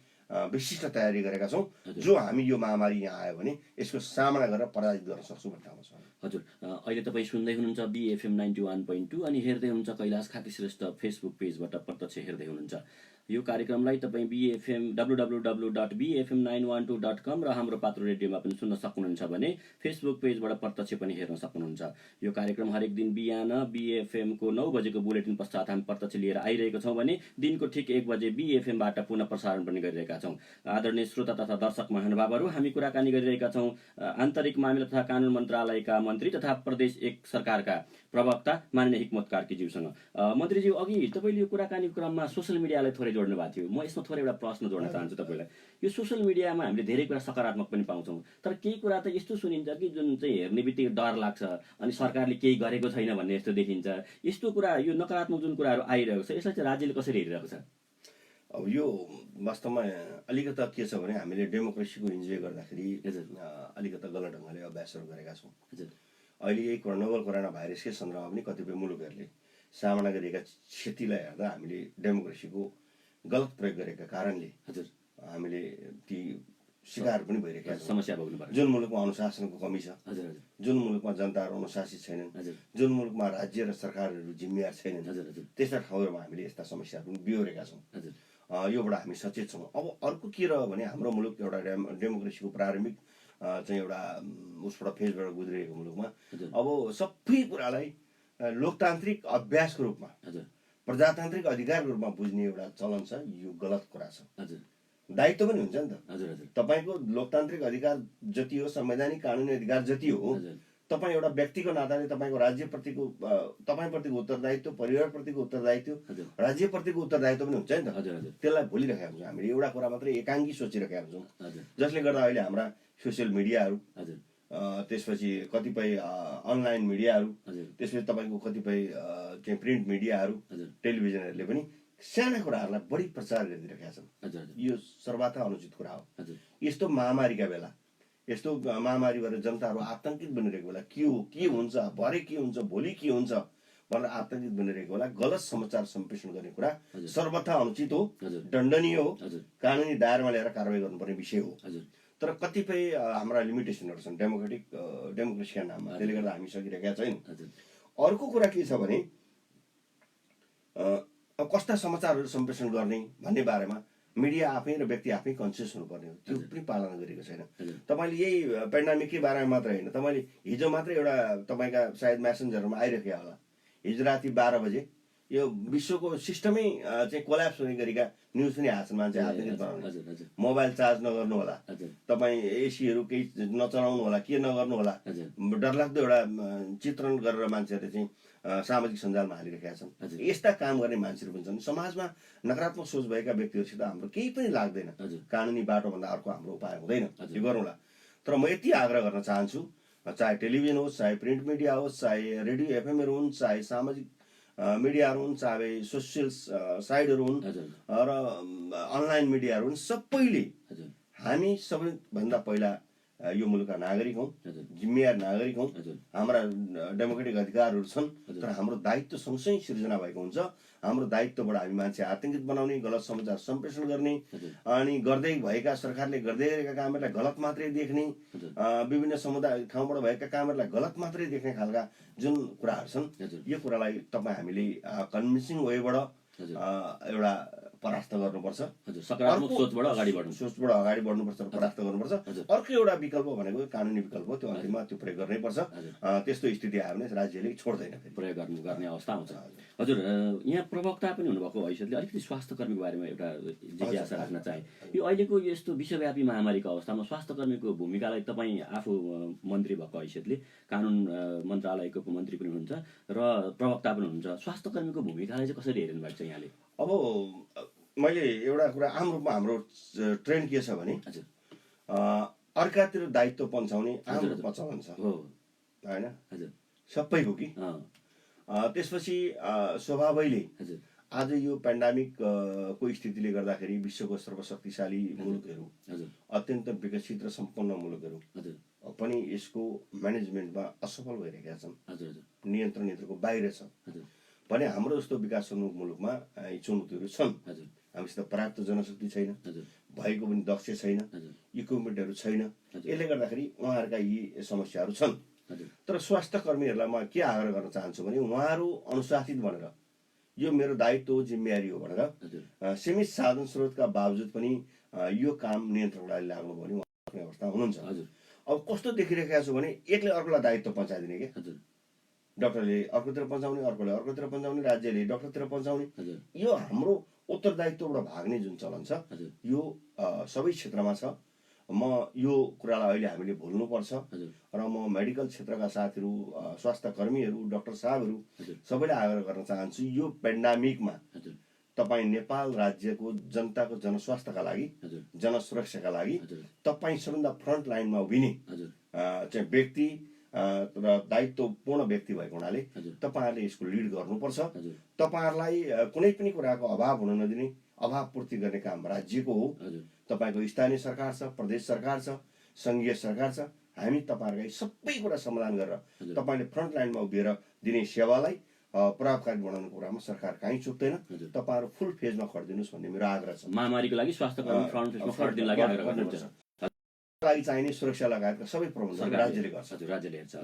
विशिष्ट तयारी गरेका छौँ, जो हामी यो महामारी यहाँ आयो भने यसको सामना गरेर पराजित गर्न सक्छौँ भन्ने ठाउँमा छ। हजुर, अहिले तपाईँ सुन्दै हुनुहुन्छ BFM 91.2 अनि हेर्दै हुनुहुन्छ कैलाश खाती श्रेष्ठ फेसबुक पेजबाट प्रत्यक्ष हेर्दै हुनुहुन्छ। यो कार्यक्रमलाई तपाईँ www.bfm912.com र हाम्रो पात्रो रेडियोमा पनि सुन्न सक्नुहुन्छ भने फेसबुक पेजबाट प्रत्यक्ष पनि हेर्न सक्नुहुन्छ। यो कार्यक्रम हरेक दिन बिहान BFM को 9 बजेको बुलेटिन पश्चात हामी प्रत्यक्ष लिएर आइरहेका छौँ भने दिनको ठिक 1 बजे BFM-बाट पुनः प्रसारण पनि गरिरहेका छौँ। आदरणीय श्रोता तथा दर्शक महानुभावहरू, हामी कुराकानी गरिरहेका छौँ आन्तरिक मामिला तथा कानुन मन्त्रालयका मन्त्री तथा प्रदेश 1 सरकारका प्रवक्ता माननीय हिक्मत कार्कीज्यूसँग। मन्त्रीज्यू, अघि तपाईँले यो कुराकानीको क्रममा सोसियल मिडियालाई थोरै जोड्नु भएको थियो। म यसमा थोरै एउटा प्रश्न जोड्न चाहन्छु तपाईँलाई। यो सोसियल मिडियामा हामीले धेरै कुरा सकारात्मक पनि पाउँछौँ, तर केही कुरा त यस्तो सुनिन्छ कि जुन चाहिँ हेर्ने बित्तिकै डर लाग्छ अनि सरकारले केही गरेको छैन भन्ने यस्तो देखिन्छ। यस्तो कुरा, यो नकारात्मक जुन कुराहरू आइरहेको छ, यसलाई चाहिँ राज्यले कसरी हेरिरहेको छ? अब यो वास्तवमा अलिकता के छ भने हामीले डेमोक्रेसीको इन्जोय गर्दाखेरि अलिकता गलत ढङ्गले अभ्यासहरू गरेका छौँ। अहिले यही नोभल कोरोना भाइरसकै सन्दर्भमा पनि कतिपय मुलुकहरूले सामना गरेका क्षतिलाई हेर्दा हामीले डेमोक्रेसीको गलत प्रयोग गरेका कारणले हामीले ती शिकार पनि भइरहेका छौँ, समस्या भोग्नु पर्छ। जुन मुलुकमा अनुशासनको कमी छ, जुन मुलुकमा जनताहरू अनुशासित छैनन्, जुन मुलुकमा राज्य र सरकारहरू जिम्मेवार छैनन्, त्यस्ता ठाउँहरूमा हामीले यस्ता समस्याहरू पनि बिहोरेका छौँ। योबाट हामी सचेत छौँ। अब अर्को के रह्यो भने हाम्रो मुलुक एउटा डेमोक्रेसीको प्रारम्भिक चाहिँ एउटा उसबाट फेजबाट गुज्रिएको मुलुकमा अब सबै कुरालाई लोकतान्त्रिक अभ्यासको रूपमा, प्रजातान्त्रिक अधिकारको रूपमा बुझ्ने एउटा चलन छ। यो गलत कुरा छ। दायित्व पनि हुन्छ नि त। तपाईँको लोकतान्त्रिक अधिकार जति हो, संवैधानिक कानुनी अधिकार जति हो, तपाईँ एउटा व्यक्तिको नाताले तपाईँको राज्यप्रतिको तपाईँप्रतिको उत्तरदायित्व, परिवारप्रतिको उत्तरदायित्व, राज्यप्रतिको उत्तरदायित्व पनि हुन्छ नि त। त्यसलाई भुलिरहेका हुन्छौँ हामीले। एउटा कुरा मात्रै एकाङ्गी सोचिरहेका हुन्छौँ, जसले गर्दा अहिले हाम्रा सोसियल मिडियाहरू, त्यसपछि कतिपय अनलाइन मिडियाहरू, त्यसपछि तपाईँको कतिपय चाहिँ प्रिन्ट मिडियाहरू, टेलिभिजनहरूले पनि साना कुराहरूलाई बढी प्रचार गरिदिइरहेका छन्। यो सर्वथा अनुचित कुरा हो। यस्तो महामारीका बेला यस्तो महामारी भएर जनताहरू आतंकित बनिरहेको बेला के हुन्छ भरे के हुन्छ भोलि के हुन्छ भनेर आतंकित बनिरहेको बेला गलत समाचार सम्प्रेषण गर्ने कुरा सर्वथा अनुचित हो, दण्डनीय हो, कानुनी दायरामा ल्याएर कारवाही गर्नुपर्ने विषय हो। तर कतिपय हाम्रा लिमिटेसनहरू छन् डेमोक्रेसीका नाममा, त्यसले गर्दा हामी सकिरहेका छैनौँ। अर्को कुरा के छ भने कस्ता समाचारहरू सम्प्रेषण गर्ने भन्ने बारेमा मिडिया आफै र व्यक्ति आफै कन्सियस हुनुपर्ने हो, त्यो पनि पालना गरेको छैन। तपाईँले यही पेन्डामिककै बारेमा मात्रै होइन, तपाईँले हिजो मात्रै एउटा तपाईँका सायद म्यासेन्जरमा आइरहेको होला, हिजो राति 12 बजे यो विश्वको सिस्टमै चाहिँ कोल्याप्स हुने गरीका न्युज पनि आएको छन्। मान्छे आतंकित बनाउने, मोबाइल चार्ज नगर्नु होला, तपाईँ एसीहरू केही नचलाउनु होला, के नगर्नु होला, डरलाग्दो एउटा चित्रण गरेर मान्छेहरूले चाहिँ सामाजिक सञ्जालमा हालिरहेका छन्। यस्ता काम गर्ने मान्छेहरू पनि छन्। समाजमा नकारात्मक सोच भएका व्यक्तिहरूसित हाम्रो केही पनि लाग्दैन, कानुनी बाटोभन्दा अर्को हाम्रो उपाय हुँदैन, यो गरौँला। तर म यति आग्रह गर्न चाहन्छु, चाहे टेलिभिजन होस्, चाहे प्रिन्ट मिडिया होस्, चाहे रेडियो एफएमहरू हुन्, चाहे सामाजिक मिडियाहरू हुन्, चाहे सोसियल साइटहरू हुन् र अनलाइन मिडियाहरू हुन्, सबैले हामी सबैभन्दा पहिला यो मुलुकका नागरिक हौँ, जिम्मेवार नागरिक हौँ। हाम्रा डेमोक्रेटिक अधिकारहरू छन्, तर हाम्रो दायित्व सँगसँगै सिर्जना भएको हुन्छ। हाम्रो दायित्वबाट हामी मान्छे आतंकित बनाउने, गलत समाचार सम्प्रेषण गर्ने, अनि गर्दै भएका सरकारले गर्दै गरेका कामहरूलाई गलत मात्रै देख्ने, विभिन्न समुदाय ठाउँबाट भएका कामहरूलाई गलत मात्रै देख्ने खालका जुन कुराहरू छन्, यो कुरालाई हामीले कन्भिन्सिङ वेबाट एउटा परास्त गर्नुपर्छ। सकारात्मक सोचबाट अगाडि बढ्नुपर्छ, परास्त गर्नुपर्छ। अर्को एउटा विकल्प भनेको कानुनी विकल्प हो, त्यो अन्तिममा त्यो प्रयोग गर्नै पर्छ। त्यस्तो स्थिति आयो भने राज्यले छोड्दैन, प्रयोग गर्ने अवस्था आउँछ। हजुर, यहाँ प्रवक्ता पनि हुनुभएको हैसियतले अलिकति स्वास्थ्य कर्मीको बारेमा एउटा जिज्ञासा राख्न चाहे। यो अहिलेको यस्तो विश्वव्यापी महामारीको अवस्थामा स्वास्थ्य कर्मीको भूमिकालाई तपाईँ आफू मन्त्री भएको हैसियतले कानुन मन्त्रालयको मन्त्री पनि हुनुहुन्छ र प्रवक्ता पनि हुनुहुन्छ, स्वास्थ्य कर्मीको भूमिकालाई चाहिँ कसरी हेर्नु भएको छ यहाँले? अब मैले एउटा कुरा आम रूपमा हाम्रो ट्रेन्ड के छ भने अर्कातिर दायित्व पन्छाउने आम रूपमा चलन छ होइन, सबैको कि। त्यसपछि स्वभावैले आज यो पेन्डामिक को स्थितिले गर्दाखेरि विश्वको सर्वशक्तिशाली मुलुकहरू, अत्यन्त विकसित र सम्पन्न मुलुकहरू पनि यसको म्यानेजमेन्टमा असफल भइरहेका छन्, नियन्त्रणको बाहिर छ भने हाम्रो जस्तो विकासोन्मुख मुलुकमा चुनौतीहरू छन्। हामीसित पर्याप्त जनशक्ति छैन, भएको पनि दक्ष छैन, इक्विपमेन्टहरू छैन, यसले गर्दाखेरि उहाँहरूका यी समस्याहरू छन्। तर स्वास्थ्य कर्मीहरूलाई म के आग्रह गर्न चाहन्छु भने उहाँहरू अनुशासित बनेर यो मेरो दायित्व हो, जिम्मेवारी हो भनेर सीमित साधन स्रोतका बावजुद पनि यो काम नियन्त्रणको लागि लाग्नुभयो भने उहाँको अवस्था हुनुहुन्छ। अब कस्तो देखिरहेका छु भने एकले अर्कोलाई दायित्व पञ्चाइदिने के, डाक्टरले अर्कोतिर पञ्चाउने, अर्कोले अर्कोतिर पञ्चाउने, राज्यले डाक्टरतिर पञ्चाउने, यो हाम्रो उत्तरदायित्वबाट भाग्ने जुन चलन छ यो सबै क्षेत्रमा छ। म यो कुरालाई अहिले हामीले भुल्नुपर्छ र म मेडिकल क्षेत्रका साथीहरू, स्वास्थ्य कर्मीहरू, डाक्टर साहबहरू सबैलाई आग्रह गर्न चाहन्छु, यो पेन्डामिकमा तपाईँ नेपाल राज्यको जनताको जनस्वास्थ्यका लागि, जनसुरक्षाका लागि तपाईँ सबभन्दा फ्रन्ट लाइनमा उभिने चाहिँ व्यक्ति र दायित्वपूर्ण व्यक्ति भएको हुनाले तपाईँहरूले यसको लिड गर्नुपर्छ। तपाईँहरूलाई कुनै पनि कुराको अभाव हुन नदिने, अभाव पूर्ति गर्ने काम राज्यको हो। तपाईँको स्थानीय सरकार छ, प्रदेश सरकार छ, सङ्घीय सरकार छ, हामी तपाईँहरूलाई सबै कुरा समाधान गरेर तपाईँले फ्रन्ट लाइनमा उभिएर दिने सेवालाई प्रभावकारी बनाउने कुरामा सरकार कहीँ चुक्दैन। तपाईँहरू फुल फेजमा खटिदिनुहोस् भन्ने मेरो आग्रह छ। महामारीको लागि स्वास्थ्य कर्मी फ्रन्ट फेजमा खटिदिन लागि आग्रह गर्नुहुन्छ। लागि चाहिने सुरक्षा लगायतका सबै प्रबन्ध राज्यले गर्छ। राज्यले हेर्छ।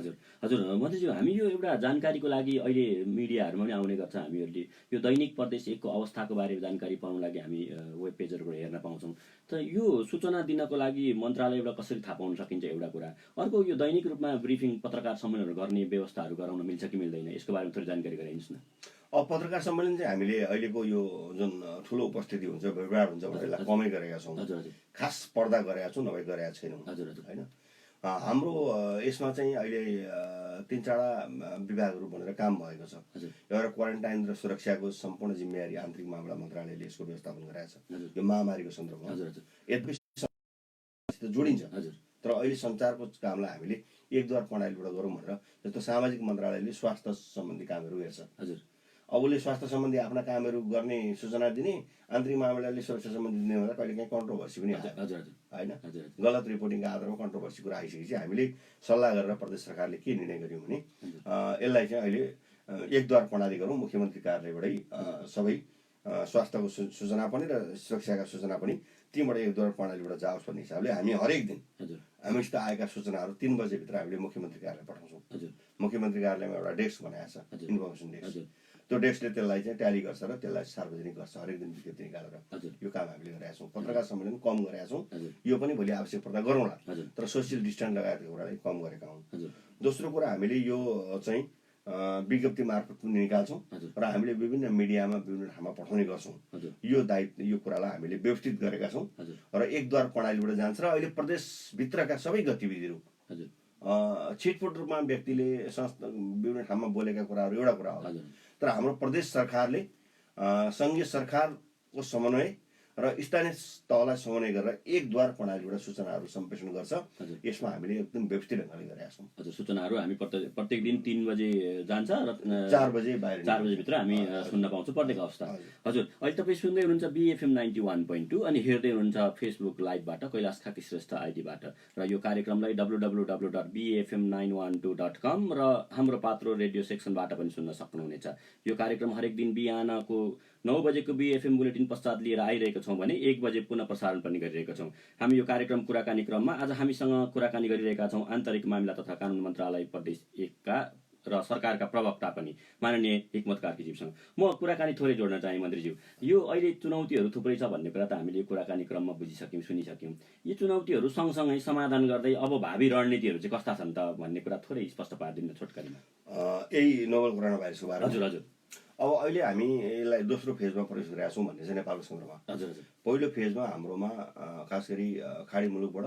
हजुर मन्त्रीज्यू, हामी यो एउटा जानकारीको लागि अहिले मिडियाहरूमा पनि आउने गर्छ, हामीहरूले यो दैनिक प्रदेश 1 को अवस्थाको बारेमा जानकारी पाउनको लागि हामी वेब पेजहरूबाट हेर्न पाउँछौँ। त यो सूचना दिनको लागि मन्त्रालयबाट कसरी थाहा पाउन सकिन्छ एउटा कुरा। अर्को, यो दैनिक रूपमा ब्रिफिङ पत्रकार सम्मेलनहरू गर्ने व्यवस्थाहरू गराउन मिल्छ कि मिल्दैन, यसको बारेमा थोरै जानकारी गराइदिनुहोस् न। पत्रकार सम्मेलन चाहिँ हामीले अहिलेको यो जुन ठुलो उपस्थिति हुन्छ, भिडभाड हुन्छ भनेर कमै गरेका छौँ, खास पर्दा गरेका छौँ, नभए गरेका छैनौँ होइन। हाम्रो यसमा चाहिँ अहिले 3-4 विभागहरू भनेर काम भएको छ। एउटा क्वारेन्टाइन र सुरक्षाको सम्पूर्ण जिम्मेवारी आन्तरिक मामला मन्त्रालयले यसको व्यवस्थापन गराएको छ यो महामारीको सन्दर्भमा। यद्यपि जोडिन्छ, तर अहिले सञ्चारको कामलाई हामीले एक द्वार प्रणालीबाट गरौँ भनेर, जस्तो सामाजिक मन्त्रालयले स्वास्थ्य सम्बन्धी कामहरू हेर्छ, अब उसले स्वास्थ्य सम्बन्धी आफ्ना कामहरू गर्ने सूचना दिने, आन्तरिक मामिलाले सुरक्षा सम्बन्धी दिने हुँदा कहिलेकाहीँ कन्ट्रोभर्सी पनि आयो होइन। गलत रिपोर्टिङको आधारमा कन्ट्रोभर्सी कुरा आइसकेपछि हामीले सल्लाह गरेर प्रदेश सरकारले के निर्णय गर्यौँ भने यसलाई चाहिँ अहिले एकद्वार प्रणाली गरौँ, मुख्यमन्त्री कार्यालयबाटै सबै स्वास्थ्यको सूचना पनि र सुरक्षाका सूचना पनि तीबाट एकद्वार प्रणालीबाट जाओस् भन्ने हिसाबले हामी हरेक दिन हामीसित आएका सूचनाहरू 3 बजेभित्र हामीले मुख्यमन्त्री कार्यालय पठाउँछौँ। मुख्यमन्त्री कार्यालयमा एउटा डेस्क बनाएको छ, इन्फर्मेसन डेस्क। त्यो डेस्कले त्यसलाई चाहिँ ट्याली गर्छ र त्यसलाई सार्वजनिक गर्छ हरेक दिन विज्ञप्ति निकालेर। यो काम हामीले गरेका छौँ। पत्रकार सम्मेलन कम गरेका छौँ, यो पनि भोलि आवश्यक पर्दा गरौँला, तर सोसियल डिस्टेन्स लगायतको कुरालाई कम गरेका हौँ। दोस्रो कुरा हामीले यो चाहिँ विज्ञप्ति मार्फत पनि निकाल्छौँ र हामीले विभिन्न मिडियामा विभिन्न ठाउँमा पठाउने गर्छौँ। यो दायित्व यो कुरालाई हामीले व्यवस्थित गरेका छौँ र एकद्वार प्रणालीबाट जान्छ र अहिले प्रदेशभित्रका सबै गतिविधिहरू छिटपुट रूपमा व्यक्तिले विभिन्न ठाउँमा बोलेका कुराहरू एउटा कुरा हो, तर हाम्रो प्रदेश सरकारले सङ्घीय सरकारको समन्वय र स्थानीय तहलाई समन्वय गरेर एकद्वार प्रणालीबाट सूचनाहरू सम्प्रेषण गर्छ। यसमा हामीले एकदम व्यवस्थित ढङ्गले गरेका छौँ। हजुर, सूचनाहरू हामी प्रत्येक दिन 3 बजे जान्छ र 4 बजे बाहिर 4 बजेभित्र हामी सुन्न पाउँछौँ प्रत्येक अवस्था। हजुर, अहिले तपाईँ सुन्दै हुनुहुन्छ BFM 91.2 अनि हेर्दै हुनुहुन्छ फेसबुक लाइभबाट कैलाश खाती श्रेष्ठ आइडीबाट र यो कार्यक्रमलाई www.bfm912.com र हाम्रो पात्रो रेडियो सेक्सनबाट पनि सुन्न सक्नुहुनेछ। यो कार्यक्रम हरेक दिन बिहानको 9 बजेको BFM बुलेटिन पश्चात लिएर आइरहेको छौँ भने 1 बजे पुनः प्रसारण पनि गरिरहेका छौँ। हामी यो कार्यक्रम कुराकानी क्रममा आज हामीसँग कुराकानी गरिरहेका छौँ आन्तरिक मामिला तथा कानुन मन्त्रालय प्रदेश 1 का र सरकारका प्रवक्ता पनि माननीय हिक्मत कार्कीज्यूसँग म कुराकानी थोरै जोड्न चाहे। मन्त्रीज्यू, यो अहिले चुनौतीहरू थुप्रै छ भन्ने कुरा त हामीले कुराकानी क्रममा बुझिसक्यौँ, सुनिसक्यौँ। यी चुनौतीहरू सँगसँगै समाधान गर्दै अब भावी रणनीतिहरू चाहिँ कस्ता छन् त भन्ने कुरा थोरै स्पष्ट पारिदिनु छोटकरीमा। यही नोभल कोरोना भाइरसको बारेमा। हजुर हजुर। अब अहिले हामी यसलाई दोस्रो फेजमा प्रवेश गरेका छौँ भन्ने चाहिँ नेपालको सन्दर्भमा। हजुर हजुर। पहिलो फेजमा हाम्रोमा खास गरी खाडी मुलुकबाट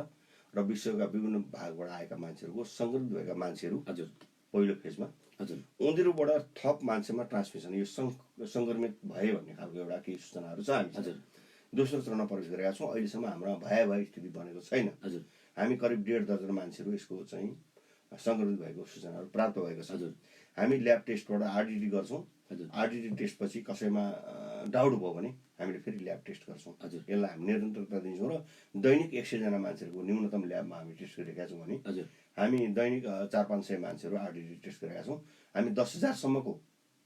र विश्वका विभिन्न भागबाट आएका मान्छेहरूको सङ्क्रमित भएका मान्छेहरू हजुर पहिलो फेजमा हजुर उनीहरूबाट थप मान्छेमा ट्रान्समिसन यो सङ्क्रमित भए भन्ने खालको एउटा केही सूचनाहरू छ। हामी हजुर दोस्रो चरणमा प्रवेश गरेका छौँ। अहिलेसम्म हाम्रो भयावह स्थिति बनेको छैन। हजुर हामी करिब 1.5 दर्जन मान्छेहरू यसको चाहिँ सङ्क्रमित भएको सूचनाहरू प्राप्त भएको छ। हजुर हामी ल्याब टेस्टबाट RDT गर्छौँ। RDT टेस्टपछि कसैमा डाउट भयो भने हामीले फेरि ल्याब टेस्ट गर्छौँ। हजुर यसलाई हामी निरन्तरता दिन्छौँ र दैनिक 100 जना मान्छेहरूको न्यूनतम ल्याबमा हामी टेस्ट गरिरहेका छौँ भने हजुर हामी दैनिक 400-500 मान्छेहरू RDT टेस्ट गरेका छौँ। हामी 10,000 सम्मको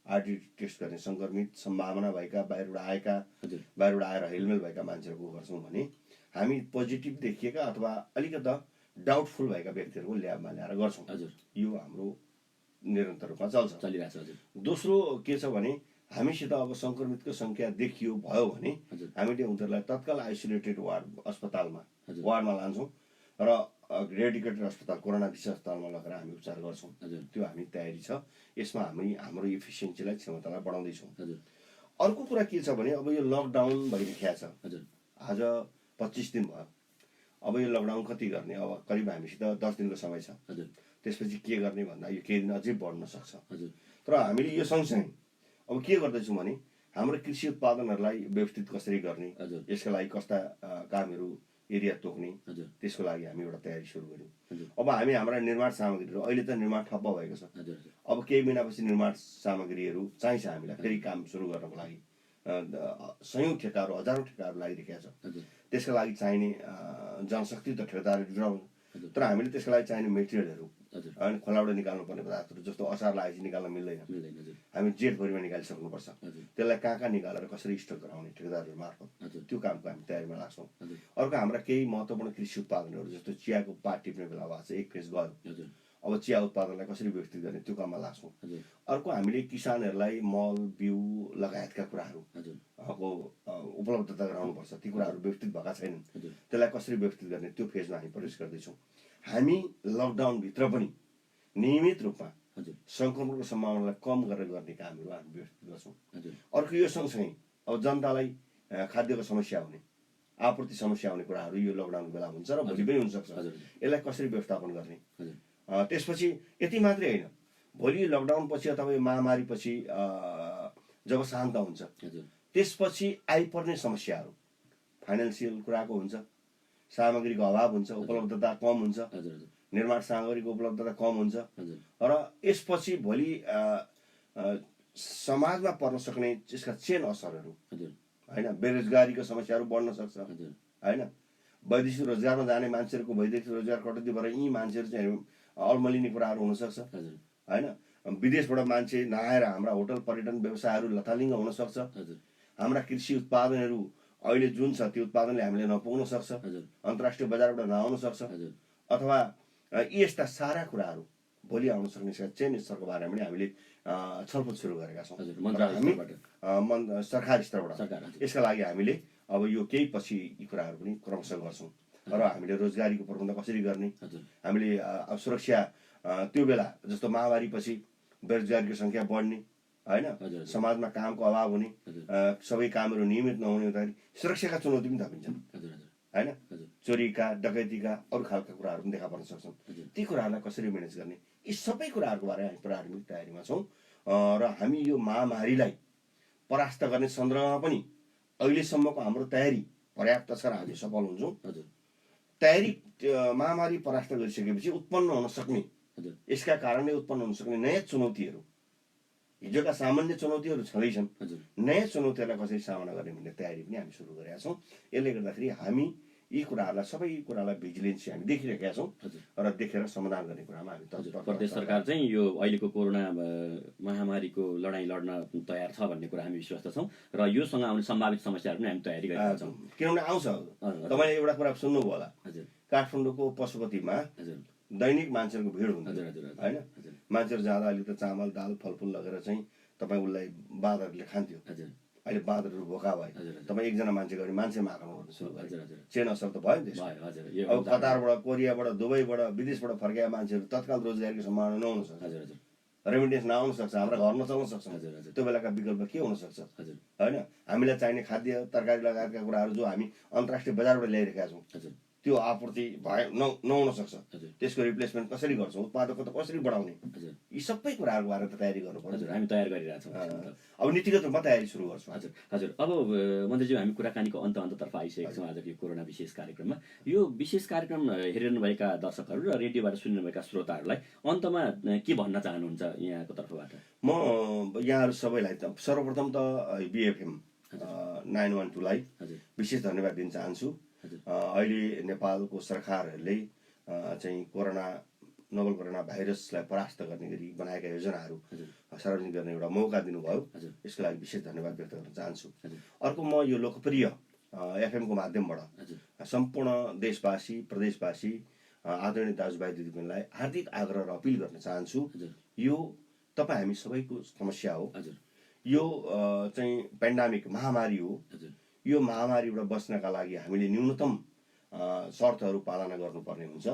RDT टेस्ट गर्ने सङ्क्रमित सम्भावना भएका बाहिरबाट आएका बाहिरबाट आएर हेलमेल भएका मान्छेहरूको गर्छौँ भने हामी पोजिटिभ देखिएका अथवा अलिकति डाउटफुल भएका व्यक्तिहरूको ल्याबमा ल्याएर गर्छौँ। हजुर यो हाम्रो निरन्तर रूपमा चलिरहेको छ। हजुर दोस्रो के छ भने हामीसित अब सङ्क्रमितको सङ्ख्या देखियो भयो भने हामीले उनीहरूलाई तत्काल आइसोलेटेड अस्पतालमा वार्डमा लान्छौँ र डेडिकेटेड अस्पताल कोरोना विशेष अस्पतालमा लगेर हामी उपचार गर्छौँ। त्यो हामी तयारी छ। यसमा हाम्रो इफिसियन्सीलाई क्षमतालाई बढाउँदैछौँ। अर्को कुरा के छ भने अब यो लकडाउन भइरहेको छ। आज 25 दिन भयो। अब यो लकडाउन कति गर्ने, अब करिब हामीसित 10 दिनको समय छ। त्यसपछि के गर्ने भन्दा यो केही दिन अझै बढ्न सक्छ। तर हामीले यो सँगसँगै अब के गर्दैछौँ भने हाम्रो कृषि उत्पादनहरूलाई व्यवस्थित कसरी गर्ने, यसका लागि कस्ता कामहरू एरिया तोक्ने, त्यसको लागि हामी एउटा तयारी सुरु गऱ्यौँ। अब हामी हाम्रा निर्माण सामग्रीहरू अहिले त निर्माण ठप्प भएको छ। अब केही महिनापछि निर्माण सामग्रीहरू चाहिन्छ हामीलाई फेरि काम सुरु गर्नको लागि। सयौँ ठेकाहरू हजारौँ ठेकाहरू लागिरहेका छ। त्यसका लागि चाहिने जनशक्ति त ठेकेदारहरू जुटाउँछ, तर हामीले त्यसका लागि चाहिने मेटेरियलहरू अनि खोलाबाट निकाल्नु पर्ने पदार्थहरू जस्तो असार लागेपछि निकाल्न मिल्दैन। हामी जेठभरिमा निकालिसक्नुपर्छ। त्यसलाई कहाँ निकालेर कसरी स्टक गराउने ठेकेदारहरू मार्फत त्यो कामको हामी तयारीमा लाग्छौँ। अर्को हाम्रा केही महत्त्वपूर्ण कृषि उत्पादनहरू जस्तो चियाको पात टिप्ने बेला भएको छ, एक फेज गयो। अब चिया उत्पादनलाई कसरी व्यवस्थित गर्ने त्यो काममा लाग्छौँ। अर्को हामीले किसानहरूलाई मल बिउ लगायतका कुराहरू उपलब्धता गराउनुपर्छ। ती कुराहरू व्यवस्थित भएका छैनन्, त्यसलाई कसरी व्यवस्थित गर्ने त्यो फेजमा हामी प्रवेश गर्दैछौँ। हामी लकडाउनभित्र पनि नियमित रूपमा सङ्क्रमणको सम्भावनालाई कम गरेर गर्ने कामहरू हामी व्यवस्थित गर्छौँ। अर्को यो सँगसँगै अब जनतालाई खाद्यको समस्या हुने, आपूर्ति समस्या हुने कुराहरू यो लकडाउनको बेला हुन्छ र भोलि पनि हुनसक्छ। यसलाई कसरी व्यवस्थापन गर्ने, त्यसपछि यति मात्रै होइन, भोलि लकडाउन पछि अथवा यो महामारी पछि जब शान्त हुन्छ त्यसपछि आइपर्ने समस्याहरू फाइनेन्सियल कुराको हुन्छ, सामग्रीको अभाव हुन्छ, उपलब्धता कम हुन्छ, निर्माण सामग्रीको उपलब्धता कम हुन्छ र यसपछि भोलि समाजमा पर्न सक्ने यसका चेन असरहरू हजुर होइन, बेरोजगारीको समस्याहरू बढ्न सक्छ हजुर होइन, वैदेशिक रोजगारमा जाने मान्छेहरूको वैदेशिक रोजगार कटौती भएर यी मान्छेहरू चाहिँ अल्मलिने कुराहरू हुनसक्छ हजुर होइन, विदेशबाट मान्छे नआएर हाम्रा होटल पर्यटन व्यवसायहरू लथालिङ्ग हुन सक्छ, हजुर हाम्रा कृषि उत्पादनहरू अहिले जुन छ त्यो उत्पादनले हामीले नपुग्न सक्छ, हजुर अन्तर्राष्ट्रिय बजारबाट नआउन सक्छ, हजुर अथवा यी यस्ता सारा कुराहरू भोलि आउन सक्ने चेन स्तरको बारेमा पनि हामीले छलफल सुरु गरेका छौँ हजुर र मन्त्रालय हामी स्तरबाट सरकारी स्तरबाट सरकार हजुर यसका लागि हामीले अब यो केही पछि यी कुराहरू पनि क्रमशः गर्छौँ र हामीले रोजगारीको प्रबन्ध कसरी गर्ने, हजुर हामीले अब सुरक्षा त्यो बेला जस्तो महामारीपछि बेरोजगारीको सङ्ख्या बढ्ने होइन, हजुर समाजमा कामको अभाव हुने, हजुर सबै कामहरू नियमित नहुने हुँदाखेरि सुरक्षाका चुनौती पनि थपिन्छन् हजुर हजुर होइन, हजुर चोरीका डकैतीका अरू खालका कुराहरू पनि देखा पर्न सक्छन्। हजुर ती कुराहरूलाई कसरी म्यानेज गर्ने, यी सबै कुराहरूको बारेमा हामी प्रारम्भिक तयारीमा छौँ र हामी यो महामारीलाई परास्त गर्ने सन्दर्भमा पनि अहिलेसम्मको हाम्रो तयारी पर्याप्त छ र हामी सफल हुन्छौँ। हजुर तयारी महामारी परास्त गरिसकेपछि उत्पन्न हुन सक्ने हजुर यसका कारणले उत्पन्न हुन सक्ने नयाँ चुनौतीहरू, हिजोका सामान्य चुनौतीहरू छँदैछन्, हजुर नयाँ चुनौतीहरूलाई कसरी सामना गर्ने भन्ने तयारी पनि हामी सुरु गरेका छौँ। यसले गर्दाखेरि हामी यी कुराहरूलाई सबै कुरालाई भिजिलेन्स हामी देखिरहेका छौँ र देखेर समाधान गर्ने कुरामा हामी हजुर प्रदेश सरकार चाहिँ यो अहिलेको कोरोना महामारीको लडाइँ लड्न तयार छ भन्ने कुरा हामी विश्वस्त छौँ र योसँग आउने सम्भावित समस्याहरू पनि हामी तयारी गरेका छौँ। किनभने आउँछ, तपाईँले एउटा कुरा सुन्नुभयो होला, हजुर काठमाडौँको पशुपतिमा हजुर दैनिक मान्छेहरूको भिड हुन्छ हजुर हजुर होइन, हजुर मान्छेहरू जाँदा अलिक त चामल दाल फलफुल लगेर चाहिँ तपाईँ उसलाई बाँदरले खान्थ्यो, हजुर अहिले बाँदरहरू भोका भए हजुर तपाईँ एकजना मान्छे गरी मान्छे मार्न गर्नु सुरु हजुर गर्यो, हजुर चेन असर त भयो नि त्यसको। भयो हजुर यो अब कतारबाट कोरियाबाट दुबईबाट विदेशबाट फर्केका मान्छेहरू तत्काल रोजगारीको सम्भावना नहुन सक्छ, हजुर हजुर रेमिटेन्स नआउन सक्छ, हाम्रा घर नचल्न सक्छ, हजुर हजुर त्यो बेलाका विकल्प के हुन सक्छ हजुर होइन, हामीलाई चाहिने खाद्य तरकारी लगायतका कुराहरू जो हामी अन्तर्राष्ट्रिय बजारबाट ल्याइरहेका छौँ हजुर त्यो आपूर्ति भए नहुन सक्छ, हजुर त्यसको रिप्लेसमेन्ट कसरी गर्छौँ, उत्पादकता कसरी बढाउने, हजुर यी सबै कुराहरूको बारेमा त तयारी गर्नु पर्छ। हजुर हामी तयार गरिरहेछौँ। अब नीतिगत रूपमा तयारी सुरु गर्छौँ। हजुर हजुर अब मन्त्रीज्यू हामी कुराकानीको अन्ततर्फ आइसकेका छौँ आजको यो कोरोना विशेष कार्यक्रममा। यो विशेष कार्यक्रम हेरिरहनुभएका दर्शकहरू र रेडियोबाट सुनिरहनुभएका श्रोताहरूलाई अन्तमा के भन्न चाहनुहुन्छ यहाँको तर्फबाट? म यहाँहरू सबैलाई त सर्वप्रथम त बिएफएम 912लाई विशेष धन्यवाद दिन चाहन्छु। अहिले नेपालको सरकारहरूले चाहिँ नोभल कोरोना भाइरसलाई परास्त गर्ने गरी बनाएका योजनाहरू सार्वजनिक गर्ने एउटा मौका दिनुभयो, यसको लागि विशेष धन्यवाद व्यक्त गर्न चाहन्छु। अर्को म यो लोकप्रिय एफएमको माध्यमबाट सम्पूर्ण देशवासी प्रदेशवासी आदरणीय दाजुभाइ दिदीबहिनीलाई हार्दिक आग्रह र अपिल गर्न चाहन्छु, यो तपाईँ हामी सबैको समस्या हो, यो चाहिँ पेन्डामिक महामारी हो, यो महामारीबाट बच्नका लागि हामीले न्यूनतम शर्तहरू पालना गर्नुपर्ने हुन्छ।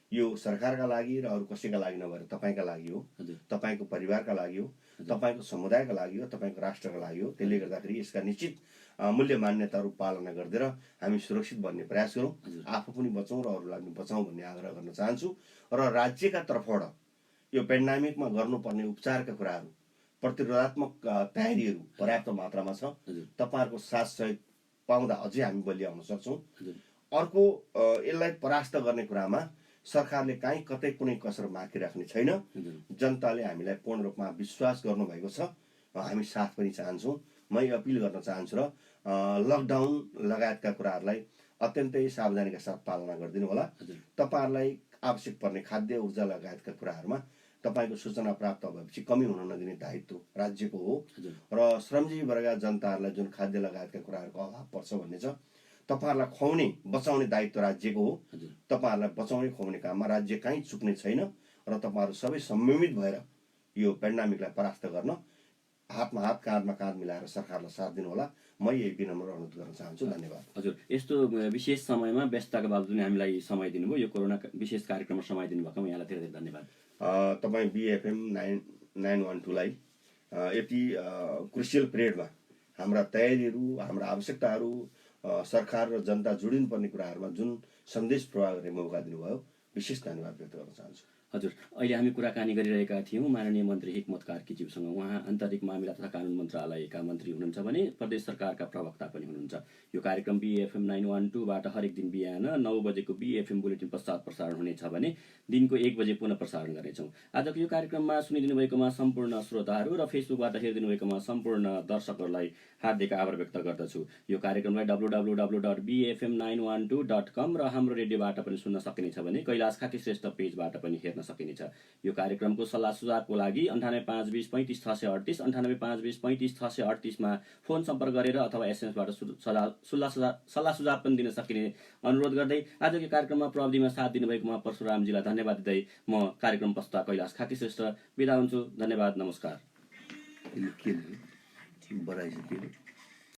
यो सरकारका लागि र अरू कसैका लागि नभएर तपाईँका लागि हो, तपाईँको परिवारका लागि हो, तपाईँको समुदायका लागि हो, तपाईँको राष्ट्रका लागि हो। त्यसले गर्दाखेरि यसका निश्चित मूल्य मान्यताहरू पालना गरिदिएर हामी सुरक्षित बन्ने प्रयास गरौँ, आफू पनि बचौँ र अरूलाई पनि बचाउँ भन्ने आग्रह गर्न चाहन्छु। र राज्यका तर्फबाट यो पेन्डामिकमा गर्नुपर्ने उपचारका कुराहरू, प्रतिरोधात्मक तयारीहरू पर्याप्त मात्रामा छ। तपाईँहरूको साथ सहयोग पाउँदा अझै हामी बलिया हुन सक्छौँ। अर्को यसलाई परास्त गर्ने कुरामा सरकारले काहीँ कतै कुनै कसर बाँकी राख्ने छैन। जनताले हामीलाई पूर्ण रूपमा विश्वास गर्नुभएको छ, हामी साथ पनि चाहन्छौँ। म अपिल गर्न चाहन्छु र लकडाउन लगायतका कुराहरूलाई अत्यन्तै सावधानीका साथ पालना गरिदिनु होला। तपाईँहरूलाई आवश्यक पर्ने खाद्य ऊर्जा लगायतका कुराहरूमा तपाईँको सूचना प्राप्त भएपछि कमी हुन नदिने दायित्व राज्यको हो र श्रमजीवी वर्गका जनताहरूलाई जुन खाद्य लगायतका कुराहरूको अभाव पर्छ भन्ने छ, तपाईँहरूलाई खुवाउने बचाउने दायित्व राज्यको हो। तपाईँहरूलाई बचाउने खुवाउने काममा राज्य कहीँ चुक्ने छैन र तपाईँहरू सबै संयमित भएर यो पेन्डामिकलाई परास्त गर्न हातमा हात काँधमा काँध मिलाएर सरकारलाई साथ दिनुहोला। म यही विनम्र अनुरोध गर्न चाहन्छु। धन्यवाद। हजुर, यस्तो विशेष समयमा व्यस्तताका बावजुद हामीलाई समय दिनुभयो, यो कोरोना विशेष कार्यक्रममा समय दिनुभएकोमा यहाँलाई धेरै धेरै धन्यवाद। तपाईँ बिएफएम 912लाई यति क्रुसियल पिरियडमा हाम्रा तयारीहरू, हाम्रा आवश्यकताहरू, सरकार र जनता जोडिनुपर्ने कुराहरूमा जुन सन्देश प्रवाह गर्ने मौका दिनुभयो, विशेष धन्यवाद व्यक्त गर्न चाहन्छु। हजुर, अहिले हामी कुराकानी गरिरहेका थियौँ माननीय मन्त्री हिक्मत कार्कीज्यूसँग। उहाँ आन्तरिक मामिला तथा कानुन मन्त्रालयका मन्त्री हुनुहुन्छ भने प्रदेश सरकारका प्रवक्ता पनि हुनुहुन्छ। यो कार्यक्रम BFM 912बाट हरेक दिन बिहान 9 बजेको BFM बुलेटिन पश्चात प्रसारण हुनेछ भने दिनको 1 बजे पुनः प्रसारण गर्नेछौँ। आजको यो कार्यक्रममा सुनिदिनु भएकोमा सम्पूर्ण श्रोताहरू र फेसबुकबाट हेरिदिनु भएकोमा सम्पूर्ण दर्शकहरूलाई हार्दिक आभार व्यक्त गर्दछु। यो कार्यक्रमलाई www.bfm912.com र हाम्रो रेडियोबाट पनि सुन्न सकिनेछ भने कैलाश खाकी श्रेष्ठ पेजबाट पनि हेर्न सकिनेछ। यो कार्यक्रमको सल्लाह सुझावको लागि 9852253638 9852253638 मा फोन सम्पर्क गरेर अथवा एसएमएसबाट सल्लाह सुझाव पनि दिन सकिने अनुरोध गर्दै आजको कार्यक्रममा प्रविधिमा साथ दिनुभएकोमा परशुरामजीलाई धन्यवाद दिँदै म कार्यक्रम प्रस्तुता कैलाश खाकी श्रेष्ठ बिदा हुन्छु। धन्यवाद, नमस्कार।